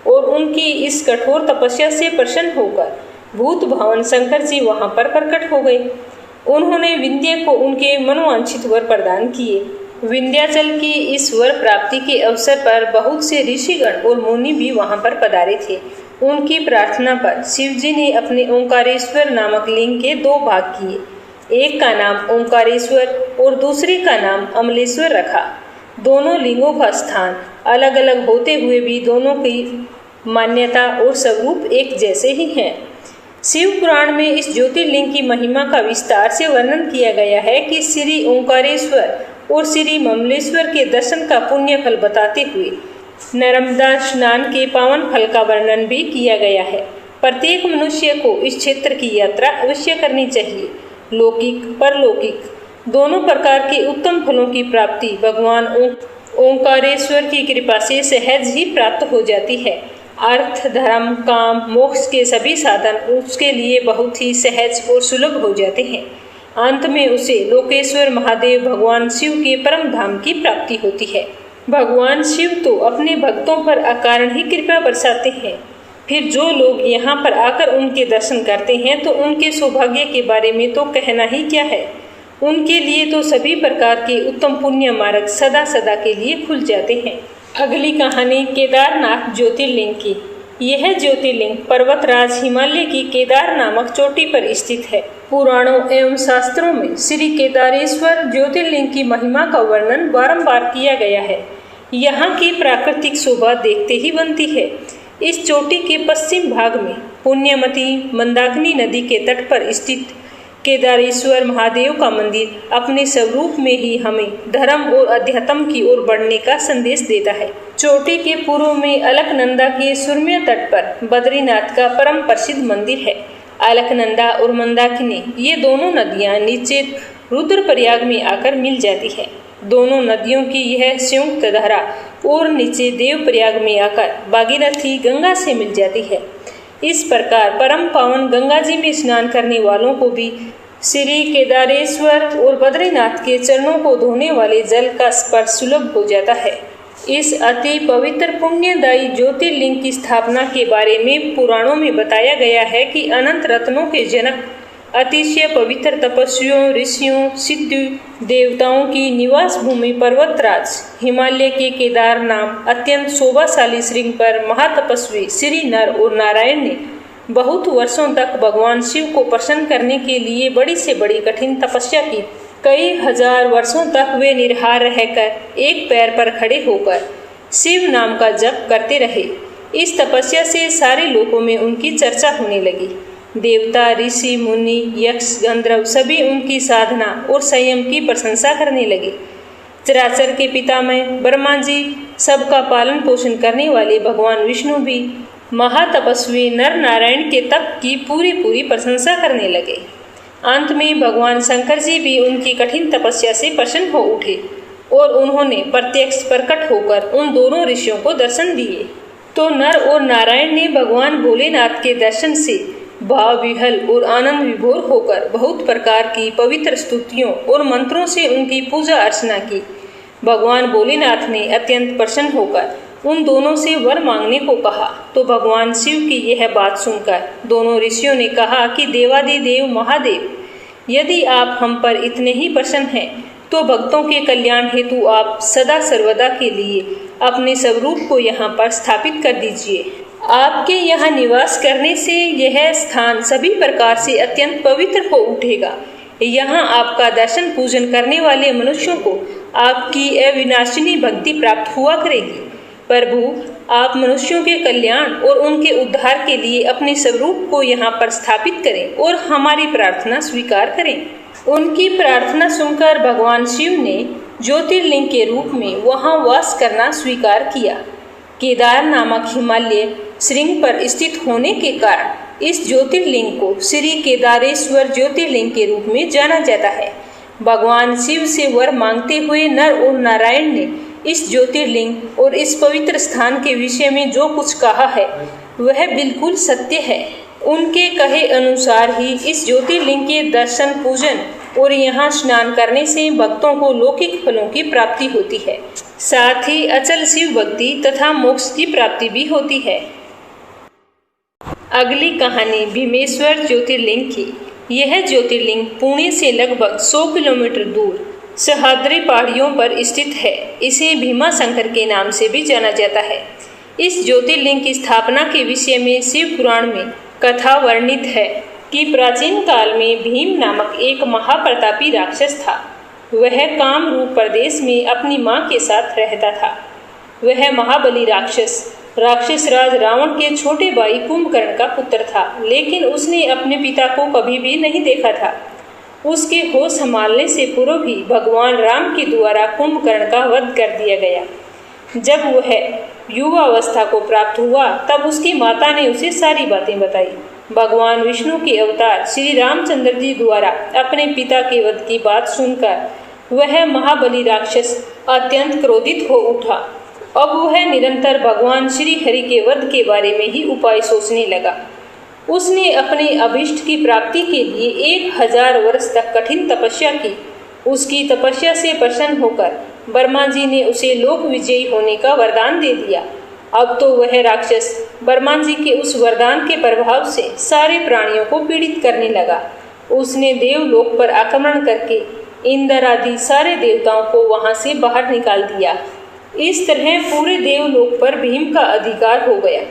और उनकी इस कठोर तपस्या से प्रसन्न होकर भूत भावन शंकर जी वहां पर प्रकट हो गए। उन्होंने विंध्य को उनके मनोवांछित वर प्रदान किए। विंध्याचल की इस वर प्राप्ति के अवसर पर बहुत से ऋषिगण और मुनि भी वहां पर पधारे थे। उनकी प्रार्थना पर शिव जी ने अपने ओंकारेश्वर नामक लिंग के 2 भाग किए। एक का नाम ओंकारेश्वर और दूसरे का नाम अमलेश्वर रखा। दोनों लिंगों का स्थान अलग अलग होते हुए भी दोनों की मान्यता और स्वरूप एक जैसे ही हैं। शिव पुराण में इस ज्योतिर्लिंग की महिमा का विस्तार से वर्णन किया गया है कि श्री ओंकारेश्वर और श्री ममलेश्वर के दर्शन का पुण्य फल बताते हुए नर्मदा स्नान के पावन फल का वर्णन भी किया गया है। प्रत्येक मनुष्य को इस क्षेत्र की यात्रा अवश्य करनी चाहिए। लौकिक परलौकिक दोनों प्रकार के उत्तम फलों की प्राप्ति भगवान ओंकारेश्वर की कृपा से सहज ही प्राप्त हो जाती है। अर्थ धर्म काम मोक्ष के सभी साधन उसके लिए बहुत ही सहज और सुलभ हो जाते हैं। अंत में उसे लोकेश्वर महादेव भगवान शिव के परम धाम की प्राप्ति होती है। भगवान शिव तो अपने भक्तों पर अकारण ही कृपा बरसाते हैं, फिर जो लोग यहाँ पर आकर उनके दर्शन करते हैं तो उनके सौभाग्य के बारे में तो कहना ही क्या है। उनके लिए तो सभी प्रकार के उत्तम पुण्य मार्ग सदा सदा के लिए खुल जाते हैं। अगली कहानी केदारनाथ ज्योतिर्लिंग की। यह ज्योतिर्लिंग पर्वतराज हिमालय की केदार नामक चोटी पर स्थित है। पुराणों एवं शास्त्रों में श्री केदारेश्वर ज्योतिर्लिंग की महिमा का वर्णन बारंबार किया गया है। यहाँ की प्राकृतिक शोभा देखते ही बनती है। इस चोटी के पश्चिम भाग में पुण्यमती मंदाकिनी नदी के तट पर स्थित केदारेश्वर महादेव का मंदिर अपने स्वरूप में ही हमें धर्म और अध्यात्म की ओर बढ़ने का संदेश देता है। चोटी के पूर्व में अलकनंदा के सुरम्य तट पर बद्रीनाथ का परम प्रसिद्ध मंदिर है। अलकनंदा और मंदाकिनी ये दोनों नदियां नीचे रुद्रप्रयाग में आकर मिल जाती है। दोनों नदियों की यह संयुक्त धारा और नीचे देवप्रयाग में आकर भागीरथी गंगा से मिल जाती है। इस प्रकार परम पावन गंगा जी में स्नान करने वालों को भी श्री केदारेश्वर और बद्रीनाथ के चरणों को धोने वाले जल का स्पर्श सुलभ हो जाता है। इस अति पवित्र पुण्यदायी ज्योतिर्लिंग की स्थापना के बारे में पुराणों में बताया गया है कि अनंत रत्नों के जनक अतिशय पवित्र तपस्वियों ऋषियों सिद्ध देवताओं की निवास भूमि पर्वतराज हिमालय के केदार नाम अत्यंत शोभाशाली श्रृंग पर महातपस्वी श्री नर और नारायण ने बहुत वर्षों तक भगवान शिव को प्रसन्न करने के लिए बड़ी से बड़ी कठिन तपस्या की। कई हजार वर्षों तक वे निराहार रहकर एक पैर पर खड़े होकर शिव नाम का जप करते रहे। इस तपस्या से सारे लोकों में उनकी चर्चा होने लगी। देवता ऋषि मुनि यक्ष गंधर्व सभी उनकी साधना और संयम की प्रशंसा करने लगे। चराचर के पितामह ब्रह्मा जी सबका पालन पोषण करने वाले भगवान विष्णु भी महातपस्वी नर नारायण के तप की पूरी प्रशंसा करने लगे। अंत में भगवान शंकर जी भी उनकी कठिन तपस्या से प्रसन्न हो उठे और उन्होंने प्रत्यक्ष प्रकट होकर उन दोनों ऋषियों को दर्शन दिए। तो नर और नारायण ने भगवान भोलेनाथ के दर्शन से भाव विहल और आनंद विभोर होकर बहुत प्रकार की पवित्र स्तुतियों और मंत्रों से उनकी पूजा अर्चना की। भगवान भोलेनाथ ने अत्यंत प्रसन्न होकर उन दोनों से वर मांगने को कहा। तो भगवान शिव की यह बात सुनकर दोनों ऋषियों ने कहा कि देवादिदेव महादेव, यदि आप हम पर इतने ही प्रसन्न हैं तो भक्तों के कल्याण हेतु आप सदा सर्वदा के लिए अपने स्वरूप को यहाँ पर स्थापित कर दीजिए। आपके यहाँ निवास करने से यह स्थान सभी प्रकार से अत्यंत पवित्र हो उठेगा। यहाँ आपका दर्शन पूजन करने वाले मनुष्यों को आपकी अविनाशिनी भक्ति प्राप्त हुआ करेगी। प्रभु, आप मनुष्यों के कल्याण और उनके उद्धार के लिए अपने स्वरूप को यहाँ पर स्थापित करें और हमारी प्रार्थना स्वीकार करें। उनकी प्रार्थना सुनकर भगवान शिव ने ज्योतिर्लिंग के रूप में वहाँ वास करना स्वीकार किया। केदार नामक हिमालय श्रृंग पर स्थित होने के कारण इस ज्योतिर्लिंग को श्री केदारेश्वर ज्योतिर्लिंग के रूप में जाना जाता है। भगवान शिव से वर मांगते हुए नर और नारायण ने इस ज्योतिर्लिंग और इस पवित्र स्थान के विषय में जो कुछ कहा है वह बिल्कुल सत्य है। उनके कहे अनुसार ही इस ज्योतिर्लिंग के दर्शन पूजन और यहाँ स्नान करने से भक्तों को लौकिक फलों की प्राप्ति होती है, साथ ही अचल शिव भक्ति तथा मोक्ष की प्राप्ति भी होती है। अगली कहानी भीमेश्वर ज्योतिर्लिंग की। यह ज्योतिर्लिंग पुणे से लगभग 100 किलोमीटर दूर सह्याद्री पहाड़ियों पर स्थित है। इसे भीमा शंकर के नाम से भी जाना जाता है। इस ज्योतिर्लिंग की स्थापना के विषय में शिव पुराण में कथा वर्णित है कि प्राचीन काल में भीम नामक एक महाप्रतापी राक्षस था। वह कामरूप प्रदेश में अपनी मां के साथ रहता था। वह महाबली राक्षस राक्षस राज रावण के छोटे भाई कुंभकर्ण का पुत्र था, लेकिन उसने अपने पिता को कभी भी नहीं देखा था। उसके होश संभालने से पूर्व ही भगवान राम के द्वारा कुंभकर्ण का वध कर दिया गया। जब वह युवावस्था को प्राप्त हुआ तब उसकी माता ने उसे सारी बातें बताई। भगवान विष्णु के अवतार श्री रामचंद्र जी द्वारा अपने पिता के वध की बात सुनकर वह महाबली राक्षस अत्यंत क्रोधित हो उठा। अब वह निरंतर भगवान श्री हरि के वध के बारे में ही उपाय सोचने लगा। उसने अपने अभिष्ट की प्राप्ति के लिए 1000 वर्ष तक कठिन तपस्या की। उसकी तपस्या से प्रसन्न होकर ब्रह्मा जी ने उसे लोक विजयी होने का वरदान दे दिया। अब तो वह राक्षस ब्रह्मा जी के उस वरदान के प्रभाव से सारे प्राणियों को पीड़ित करने लगा। उसने देवलोक पर आक्रमण करके इंद्र आदि सारे देवताओं को वहां से बाहर निकाल दिया। इस तरह पूरे देवलोक पर भीम का अधिकार हो गया।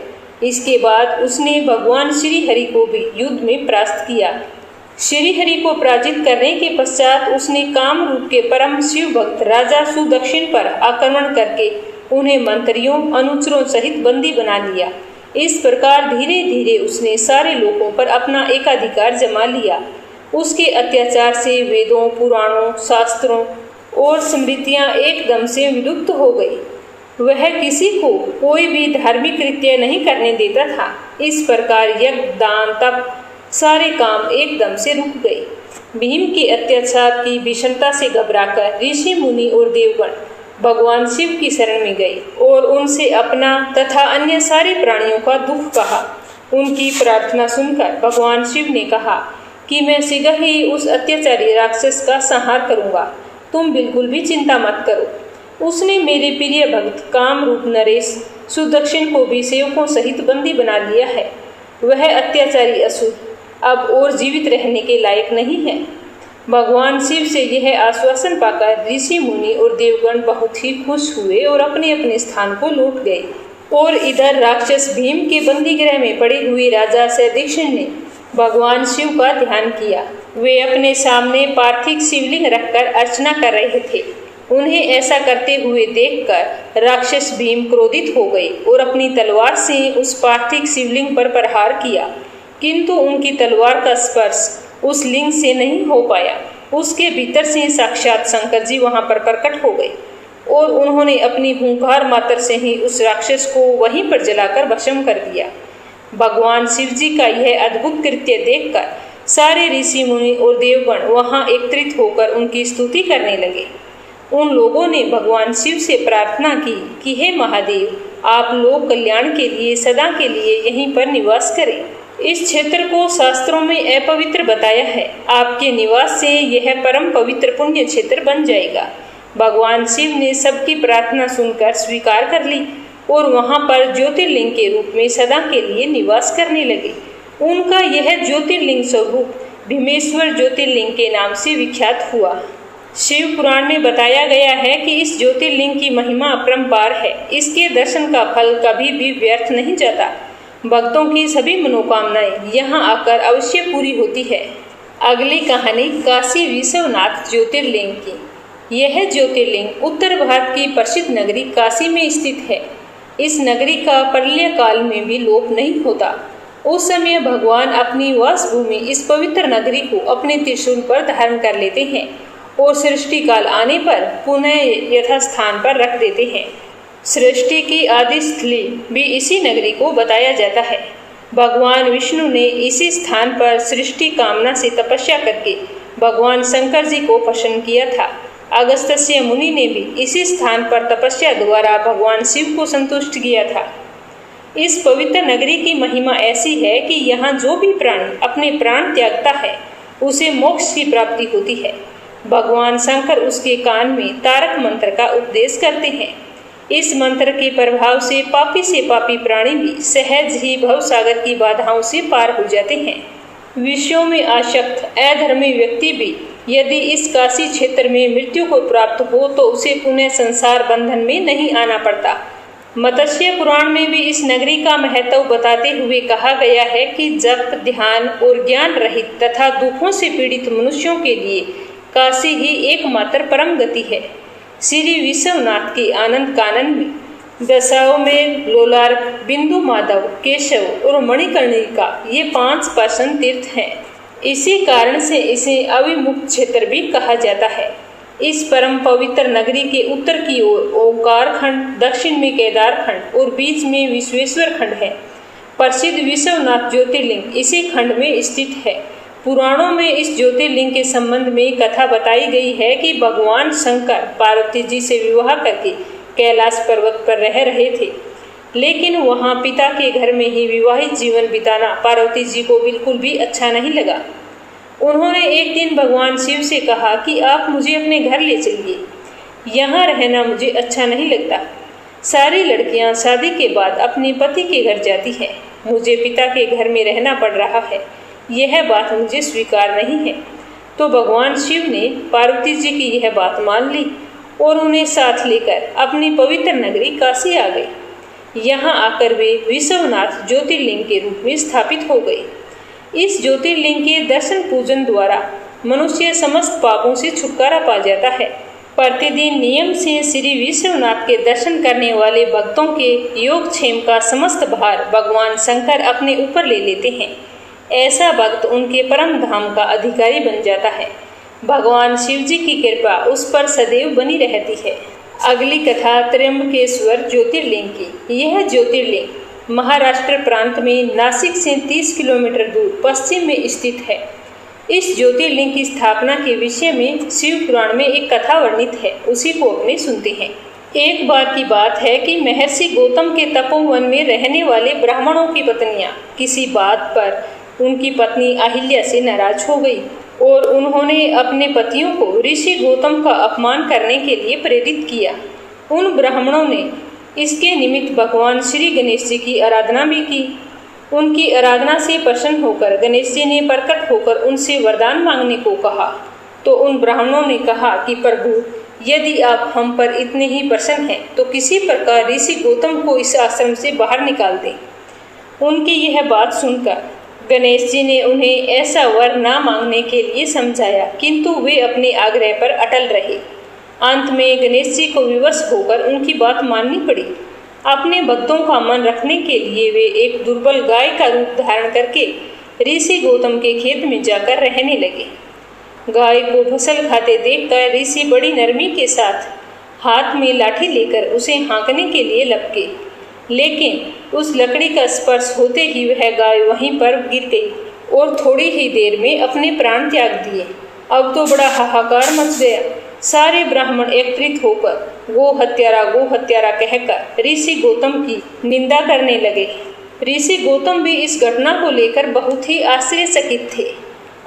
इसके बाद उसने भगवान श्री हरि को भी युद्ध में परास्त किया। श्री हरि को पराजित करने के पश्चात उसने काम रूप के परम शिव भक्त राजा सुदक्षिण पर आक्रमण करके उन्हें मंत्रियों अनुचरों सहित बंदी बना लिया। इस प्रकार धीरे धीरे उसने सारे लोगों पर अपना एकाधिकार जमा लिया। उसके अत्याचार से वेदों, पुराणों, शास्त्रों और स्मृतियां एकदम से विलुप्त हो गई। वह किसी को कोई भी धार्मिक कृत्य नहीं करने देता था। इस प्रकार यज्ञ, दान, तप सारे काम एकदम से रुक गए। भीम के अत्याचार की भीषणता से घबराकर ऋषि मुनि और देवगण भगवान शिव की शरण में गए और उनसे अपना तथा अन्य सारे प्राणियों का दुख कहा। उनकी प्रार्थना सुनकर भगवान शिव ने कहा कि मैं शीघ्र ही उस अत्याचारी राक्षस का संहार करूंगा, तुम बिल्कुल भी चिंता मत करो। उसने मेरे प्रिय भक्त काम रूप नरेश सुदक्षिण को भी सेवकों सहित बंदी बना लिया है। वह अत्याचारी असुर अब और जीवित रहने के लायक नहीं है। भगवान शिव से यह आश्वासन पाकर ऋषि मुनि और देवगण बहुत ही खुश हुए और अपने अपने स्थान को लौट गए। और इधर राक्षस भीम के बंदी गृह में पड़े हुए राजा सुदक्षिण ने भगवान शिव का ध्यान किया। वे अपने सामने पार्थिव शिवलिंग रखकर अर्चना कर रहे थे। उन्हें ऐसा करते हुए देखकर राक्षस भीम क्रोधित हो गए और अपनी तलवार से उस पार्थिव शिवलिंग पर प्रहार किया, किंतु उनकी तलवार का स्पर्श उस लिंग से नहीं हो पाया। उसके भीतर से साक्षात शंकर जी वहां पर प्रकट हो गए और उन्होंने अपनी हुंकार मात्र से ही उस राक्षस को वहीं पर जलाकर भस्म कर दिया। भगवान शिव जी का यह अद्भुत कृत्य देखकर सारे ऋषि मुनि और देवगण वहां एकत्रित होकर उनकी स्तुति करने लगे। उन लोगों ने भगवान शिव से प्रार्थना की कि हे महादेव, आप लोक कल्याण के लिए सदा के लिए यहीं पर निवास करें। इस क्षेत्र को शास्त्रों में अपवित्र बताया है। आपके निवास से यह परम पवित्र पुण्य क्षेत्र बन जाएगा। भगवान शिव ने सबकी प्रार्थना सुनकर स्वीकार कर ली और वहां पर ज्योतिर्लिंग के रूप में सदा के लिए निवास करने लगे। उनका यह ज्योतिर्लिंग स्वरूप भीमेश्वर ज्योतिर्लिंग के नाम से विख्यात हुआ। शिव पुराण में बताया गया है कि इस ज्योतिर्लिंग की महिमा अपरंपार है। इसके दर्शन का फल कभी भी व्यर्थ नहीं जाता। भक्तों की सभी मनोकामनाएं यहाँ आकर अवश्य पूरी होती है। अगली कहानी काशी विश्वनाथ ज्योतिर्लिंग की। यह ज्योतिर्लिंग उत्तर भारत की प्रसिद्ध नगरी काशी में स्थित है। इस नगरी का प्रलय काल में भी लोप नहीं होता। उस समय भगवान अपनी वासभूमि इस पवित्र नगरी को अपने त्रिशूल पर धारण कर लेते हैं और सृष्टि काल आने पर पुनः यथास्थान पर रख देते हैं। सृष्टि की आदि स्थली भी इसी नगरी को बताया जाता है। भगवान विष्णु ने इसी स्थान पर सृष्टि कामना से तपस्या करके भगवान शंकर जी को प्रसन्न किया था। अगस्त्य मुनि ने भी इसी स्थान पर तपस्या द्वारा भगवान शिव को संतुष्ट किया था। इस पवित्र नगरी की महिमा ऐसी है कि यहाँ जो भी प्राणी अपने प्राण त्यागता है उसे मोक्ष की प्राप्ति होती है। भगवान शंकर उसके कान में तारक मंत्र का उपदेश करते हैं। इस मंत्र के प्रभाव से पापी प्राणी भी सहज ही भवसागर की बाधाओं से पार हो जाते हैं। विषयों में आसक्त अधर्मी व्यक्ति भी यदि इस काशी क्षेत्र में मृत्यु को प्राप्त हो तो उसे पुनः संसार बंधन में नहीं आना पड़ता। मत्स्य पुराण में भी इस नगरी का महत्व बताते हुए कहा गया है कि जप, ध्यान और ज्ञान रहित तथा दुखों से पीड़ित मनुष्यों के लिए काशी ही एकमात्र परम गति है। श्री विश्वनाथ के आनंद कानन में दशाश्वमेध, लोलार्क, बिंदु माधव, केशव और मणिकर्णिका ये 5 पाषाण तीर्थ हैं। इसी कारण से इसे अविमुक्त क्षेत्र भी कहा जाता है। इस परम पवित्र नगरी के उत्तर की ओर ओंकार खंड, दक्षिण में केदार खंड और बीच में विश्वेश्वर खंड है। प्रसिद्ध विश्वनाथ ज्योतिर्लिंग इसी खंड में स्थित है। पुराणों में इस ज्योतिर्लिंग के संबंध में कथा बताई गई है कि भगवान शंकर पार्वती जी से विवाह करके कैलाश पर्वत पर रह रहे थे, लेकिन वहां पिता के घर में ही विवाहित जीवन बिताना पार्वती जी को बिल्कुल भी अच्छा नहीं लगा। उन्होंने एक दिन भगवान शिव से कहा कि आप मुझे अपने घर ले चलिए, यहाँ रहना मुझे अच्छा नहीं लगता। सारी लड़कियां शादी के बाद अपने पति के घर जाती हैं, मुझे पिता के घर में रहना पड़ रहा है, यह बात मुझे स्वीकार नहीं है। तो भगवान शिव ने पार्वती जी की यह बात मान ली और उन्हें साथ लेकर अपनी पवित्र नगरी काशी आ गए। यहाँ आकर वे विश्वनाथ ज्योतिर्लिंग के रूप में स्थापित हो गए। इस ज्योतिर्लिंग के दर्शन पूजन द्वारा मनुष्य समस्त पापों से छुटकारा पा जाता है। प्रतिदिन नियम से श्री विश्वनाथ के दर्शन करने वाले भक्तों के योगक्षेम का समस्त भार भगवान शंकर अपने ऊपर ले लेते हैं। ऐसा भक्त उनके परम धाम का अधिकारी बन जाता है। भगवान शिव जी की कृपा उस पर सदैव बनी रहती है। अगली कथा त्र्यंबकेश्वर ज्योतिर्लिंग की। यह ज्योतिर्लिंग महाराष्ट्र प्रांत में नासिक से 30 किलोमीटर दूर पश्चिम में स्थित है। इस ज्योतिर्लिंग की स्थापना के विषय में शिव पुराण में एक कथा वर्णित है, उसी को अपने सुनते हैं। एक बार की बात है कि महर्षि गौतम के तपोवन में रहने वाले ब्राह्मणों की पत्नियां किसी बात पर उनकी पत्नी अहिल्या से नाराज हो गई और उन्होंने अपने पतियों को ऋषि गौतम का अपमान करने के लिए प्रेरित किया। उन ब्राह्मणों ने इसके निमित्त भगवान श्री गणेश जी की आराधना भी की। उनकी आराधना से प्रसन्न होकर गणेश जी ने प्रकट होकर उनसे वरदान मांगने को कहा। तो उन ब्राह्मणों ने कहा कि प्रभु, यदि आप हम पर इतने ही प्रसन्न हैं तो किसी प्रकार ऋषि गौतम को इस आश्रम से बाहर निकाल दें। उनकी यह बात सुनकर गणेश जी ने उन्हें ऐसा वर न मांगने के लिए समझाया, किंतु वे अपने आग्रह पर अटल रहे। अंत में गणेश जी को विवश होकर उनकी बात माननी पड़ी। अपने भक्तों का मन रखने के लिए वे एक दुर्बल गाय का रूप धारण करके ऋषि गौतम के खेत में जाकर रहने लगे। गाय को फसल खाते देखकर ऋषि बड़ी नरमी के साथ हाथ में लाठी लेकर उसे हाँकने के लिए लपके, लेकिन उस लकड़ी का स्पर्श होते ही वह गाय वहीं पर गिर गई और थोड़ी ही देर में अपने प्राण त्याग दिए। अब तो बड़ा हाहाकार मच गया। सारे ब्राह्मण एकत्रित होकर गो हत्यारा कहकर ऋषि गौतम की निंदा करने लगे। ऋषि गौतम भी इस घटना को लेकर बहुत ही आश्चर्यचकित थे।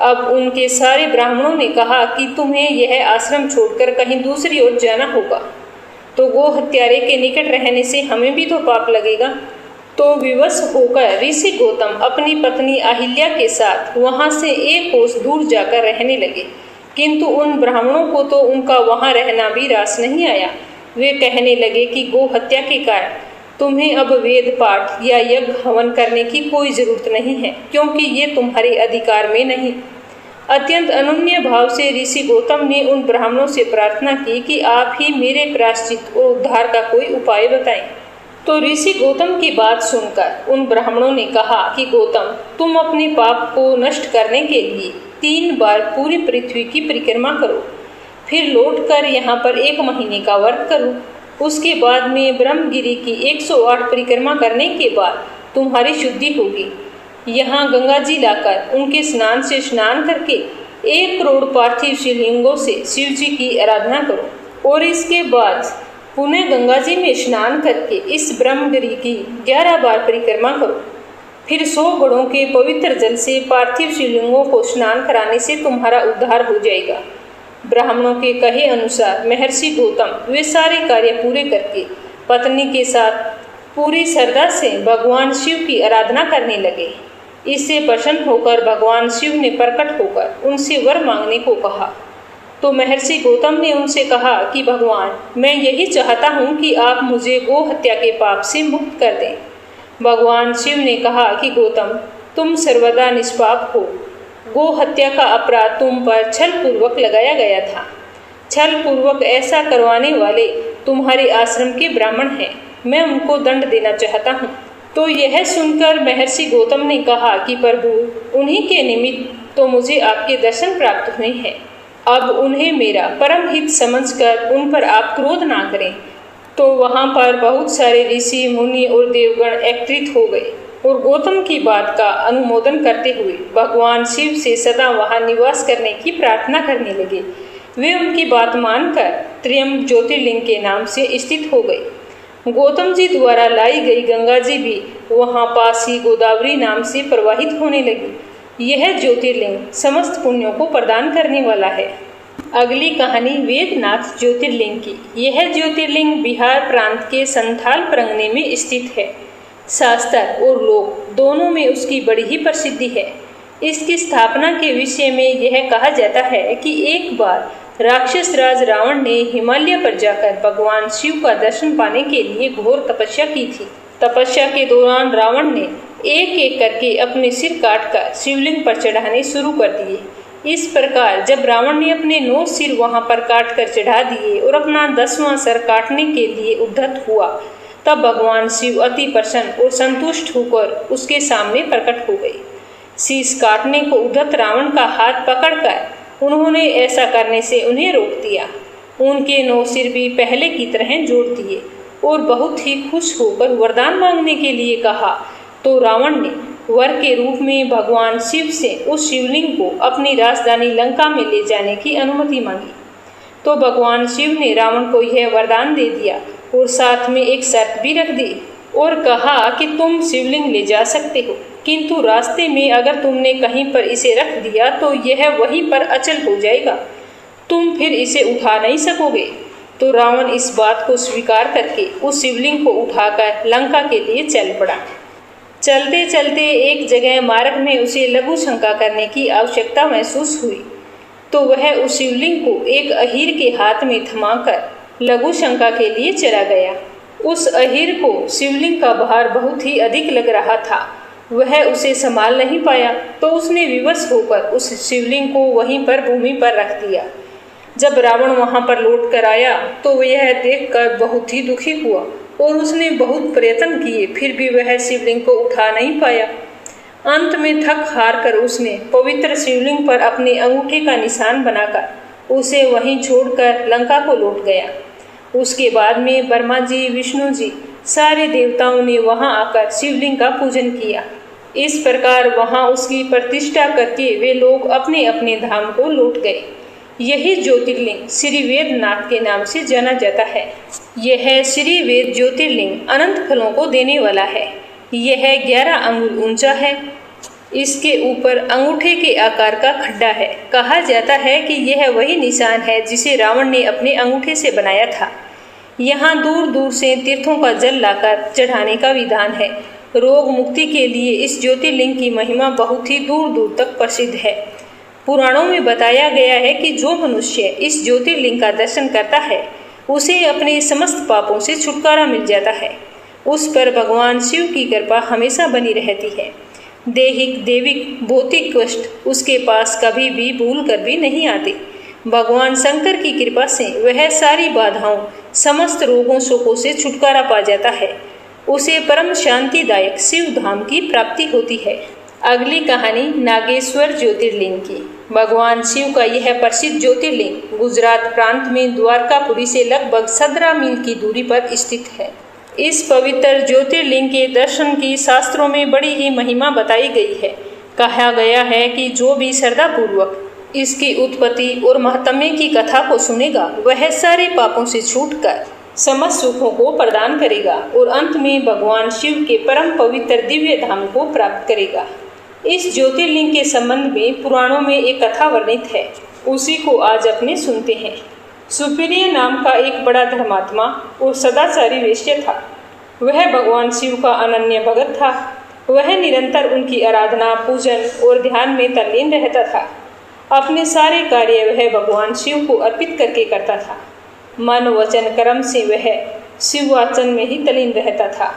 अब उनके सारे ब्राह्मणों ने कहा कि तुम्हें यह आश्रम छोड़कर कहीं दूसरी ओर जाना होगा, तो गो हत्यारे के निकट रहने से हमें भी तो पाप लगेगा। तो विवश होकर ऋषि गौतम अपनी पत्नी अहिल्या के साथ वहां से एक कोस दूर जाकर रहने लगे, किंतु उन ब्राह्मणों को तो उनका वहां रहना भी रास नहीं आया। वे कहने लगे कि गो हत्या के कारण तुम्हें अब वेद पाठ या यज्ञ हवन करने की कोई जरूरत नहीं है, क्योंकि ये तुम्हारे अधिकार में नहीं। अत्यंत अनन्य भाव से ऋषि गौतम ने उन ब्राह्मणों से प्रार्थना की कि आप ही मेरे प्रायश्चित और उद्धार का कोई उपाय बताएं। तो ऋषि गौतम की बात सुनकर उन ब्राह्मणों ने कहा कि गौतम, तुम अपने पाप को नष्ट करने के लिए 3 बार पूरी पृथ्वी की परिक्रमा करो, फिर लौटकर यहाँ पर 1 महीने का व्रत करो। उसके बाद में ब्रह्मगिरी की 108 परिक्रमा करने के बाद तुम्हारी शुद्धि होगी। यहाँ गंगा जी लाकर उनके स्नान से स्नान करके 1 करोड़ पार्थिव शिवलिंगों से शिव जी की आराधना करो और इसके बाद पुनः गंगा जी में स्नान करके इस ब्रह्मगिरी की 11 बार परिक्रमा करो। फिर 100 घड़ों के पवित्र जल से पार्थिव शिवलिंगों को स्नान कराने से तुम्हारा उद्धार हो जाएगा। ब्राह्मणों के कहे अनुसार महर्षि गौतम वे सारे कार्य पूरे करके पत्नी के साथ पूरी श्रद्धा से भगवान शिव की आराधना करने लगे। इससे प्रसन्न होकर भगवान शिव ने प्रकट होकर उनसे वर मांगने को कहा। तो महर्षि गौतम ने उनसे कहा कि भगवान, मैं यही चाहता हूँ कि आप मुझे गो हत्या के पाप से मुक्त कर दें। भगवान शिव ने कहा कि गौतम, तुम सर्वदा निष्पाप हो। गो हत्या का अपराध तुम पर छल पूर्वक लगाया गया था। छल पूर्वक ऐसा करवाने वाले तुम्हारे आश्रम के ब्राह्मण हैं। मैं उनको दंड देना चाहता हूँ। तो यह सुनकर महर्षि गौतम ने कहा कि प्रभु, उन्हीं के निमित्त तो मुझे आपके दर्शन प्राप्त हुए हैं। अब उन्हें मेरा परम हित समझकर उन पर आप क्रोध ना करें। तो वहाँ पर बहुत सारे ऋषि, मुनि और देवगण एकत्रित हो गए और गौतम की बात का अनुमोदन करते हुए भगवान शिव से सदा वहाँ निवास करने की प्रार्थना करने लगे। वे उनकी बात मानकर त्र्यंबक ज्योतिर्लिंग के नाम से स्थित हो गए। गौतम जी द्वारा लाई गई गंगा जी भी वहाँ पास ही गोदावरी नाम से प्रवाहित होने लगी। यह ज्योतिर्लिंग समस्त पुण्यों को प्रदान करने वाला है। अगली कहानी वेदनाथ ज्योतिर्लिंग की। यह ज्योतिर्लिंग बिहार प्रांत के संथाल परगने में स्थित है। शास्त्र और लोक दोनों में उसकी बड़ी ही प्रसिद्धि है। इसकी स्थापना के विषय में यह कहा जाता है कि एक बार राक्षस राज रावण ने हिमालय पर जाकर भगवान शिव का दर्शन पाने के लिए घोर तपस्या की थी। तपस्या के दौरान रावण ने एक एक करके अपने सिर काटकर शिवलिंग पर चढ़ाने शुरू कर दिए। इस प्रकार जब रावण ने अपने 9 सिर वहां पर काट कर चढ़ा दिए और अपना 10वां सर काटने के लिए उद्धत हुआ, तब भगवान शिव अति प्रसन्न और संतुष्ट होकर उसके सामने प्रकट हो गए। शीश काटने को उद्धत रावण का हाथ पकड़कर उन्होंने ऐसा करने से उन्हें रोक दिया। उनके 9 सिर भी पहले की तरह जोड़ दिए और बहुत ही खुश होकर वरदान मांगने के लिए कहा। तो रावण ने वर के रूप में भगवान शिव से उस शिवलिंग को अपनी राजधानी लंका में ले जाने की अनुमति मांगी। तो भगवान शिव ने रावण को यह वरदान दे दिया और साथ में एक शर्त भी रख दी और कहा कि तुम शिवलिंग ले जा सकते हो, किंतु रास्ते में अगर तुमने कहीं पर इसे रख दिया तो यह वहीं पर अचल हो जाएगा, तुम फिर इसे उठा नहीं सकोगे। तो रावण इस बात को स्वीकार करके उस शिवलिंग को उठाकर लंका के लिए चल पड़ा। चलते चलते एक जगह मार्ग में उसे लघु शंका करने की आवश्यकता महसूस हुई। तो वह उस शिवलिंग को एक अहीर के हाथ में थमाकर लघु शंका के लिए चला गया। उस अहीर को शिवलिंग का भार बहुत ही अधिक लग रहा था। वह उसे संभाल नहीं पाया तो उसने विवश होकर उस शिवलिंग को वहीं पर भूमि पर रख दिया। जब रावण वहां पर लौट कर आया तो वह यह देखकर बहुत ही दुखी हुआ और उसने बहुत प्रयत्न किए, फिर भी वह शिवलिंग को उठा नहीं पाया। अंत में थक हार कर उसने पवित्र शिवलिंग पर अपने अंगूठे का निशान बनाकर उसे वहीं छोड़कर लंका को लौट गया। उसके बाद में ब्रह्मा जी, विष्णु जी, सारे देवताओं ने वहां आकर शिवलिंग का पूजन किया। इस प्रकार वहां उसकी प्रतिष्ठा करके वे लोग अपने अपने धाम को लौट गए। यही ज्योतिर्लिंग श्री वेदनाथ के नाम से जाना जाता है। यह श्री वेद ज्योतिर्लिंग अनंत फलों को देने वाला है। यह 11 अंगुल ऊंचा है। इसके ऊपर अंगूठे के आकार का खड्डा है। कहा जाता है कि यह वही निशान है जिसे रावण ने अपने अंगूठे से बनाया था। यहाँ दूर दूर से तीर्थों का जल लाकर चढ़ाने का विधान है। रोग मुक्ति के लिए इस ज्योतिर्लिंग की महिमा बहुत ही दूर दूर तक प्रसिद्ध है। पुराणों में बताया गया है कि जो मनुष्य इस ज्योतिर्लिंग का दर्शन करता है उसे अपने समस्त पापों से छुटकारा मिल जाता है। उस पर भगवान शिव की कृपा हमेशा बनी रहती है। दैहिक, देविक, भौतिक कष्ट उसके पास कभी भी भूल कर भी नहीं आते। भगवान शंकर की कृपा से वह सारी बाधाओं, समस्त रोगों शोकों से छुटकारा पा जाता है। उसे परम शांतिदायक शिव धाम की प्राप्ति होती है। अगली कहानी नागेश्वर ज्योतिर्लिंग की। भगवान शिव का यह प्रसिद्ध ज्योतिर्लिंग गुजरात प्रांत में द्वारकापुरी से लगभग 17 मील की दूरी पर स्थित है। इस पवित्र ज्योतिर्लिंग के दर्शन की शास्त्रों में बड़ी ही महिमा बताई गई है। कहा गया है कि जो भी श्रद्धापूर्वक इसकी उत्पत्ति और महात्म्य की कथा को सुनेगा वह सारे पापों से छूटकर समस्त सुखों को प्रदान करेगा और अंत में भगवान शिव के परम पवित्र दिव्य धाम को प्राप्त करेगा। इस ज्योतिर्लिंग के संबंध में पुराणों में एक कथा वर्णित है, उसी को आज अपने सुनते हैं। सुप्रिय नाम का एक बड़ा धर्मात्मा और सदाचारी वैश्य था। वह भगवान शिव का अनन्य भगत था। वह निरंतर उनकी आराधना, पूजन और ध्यान में तल्लीन रहता था। अपने सारे कार्य वह भगवान शिव को अर्पित करके करता था। मन, वचन, कर्म से वह शिव वाचन में ही तल्लीन रहता था।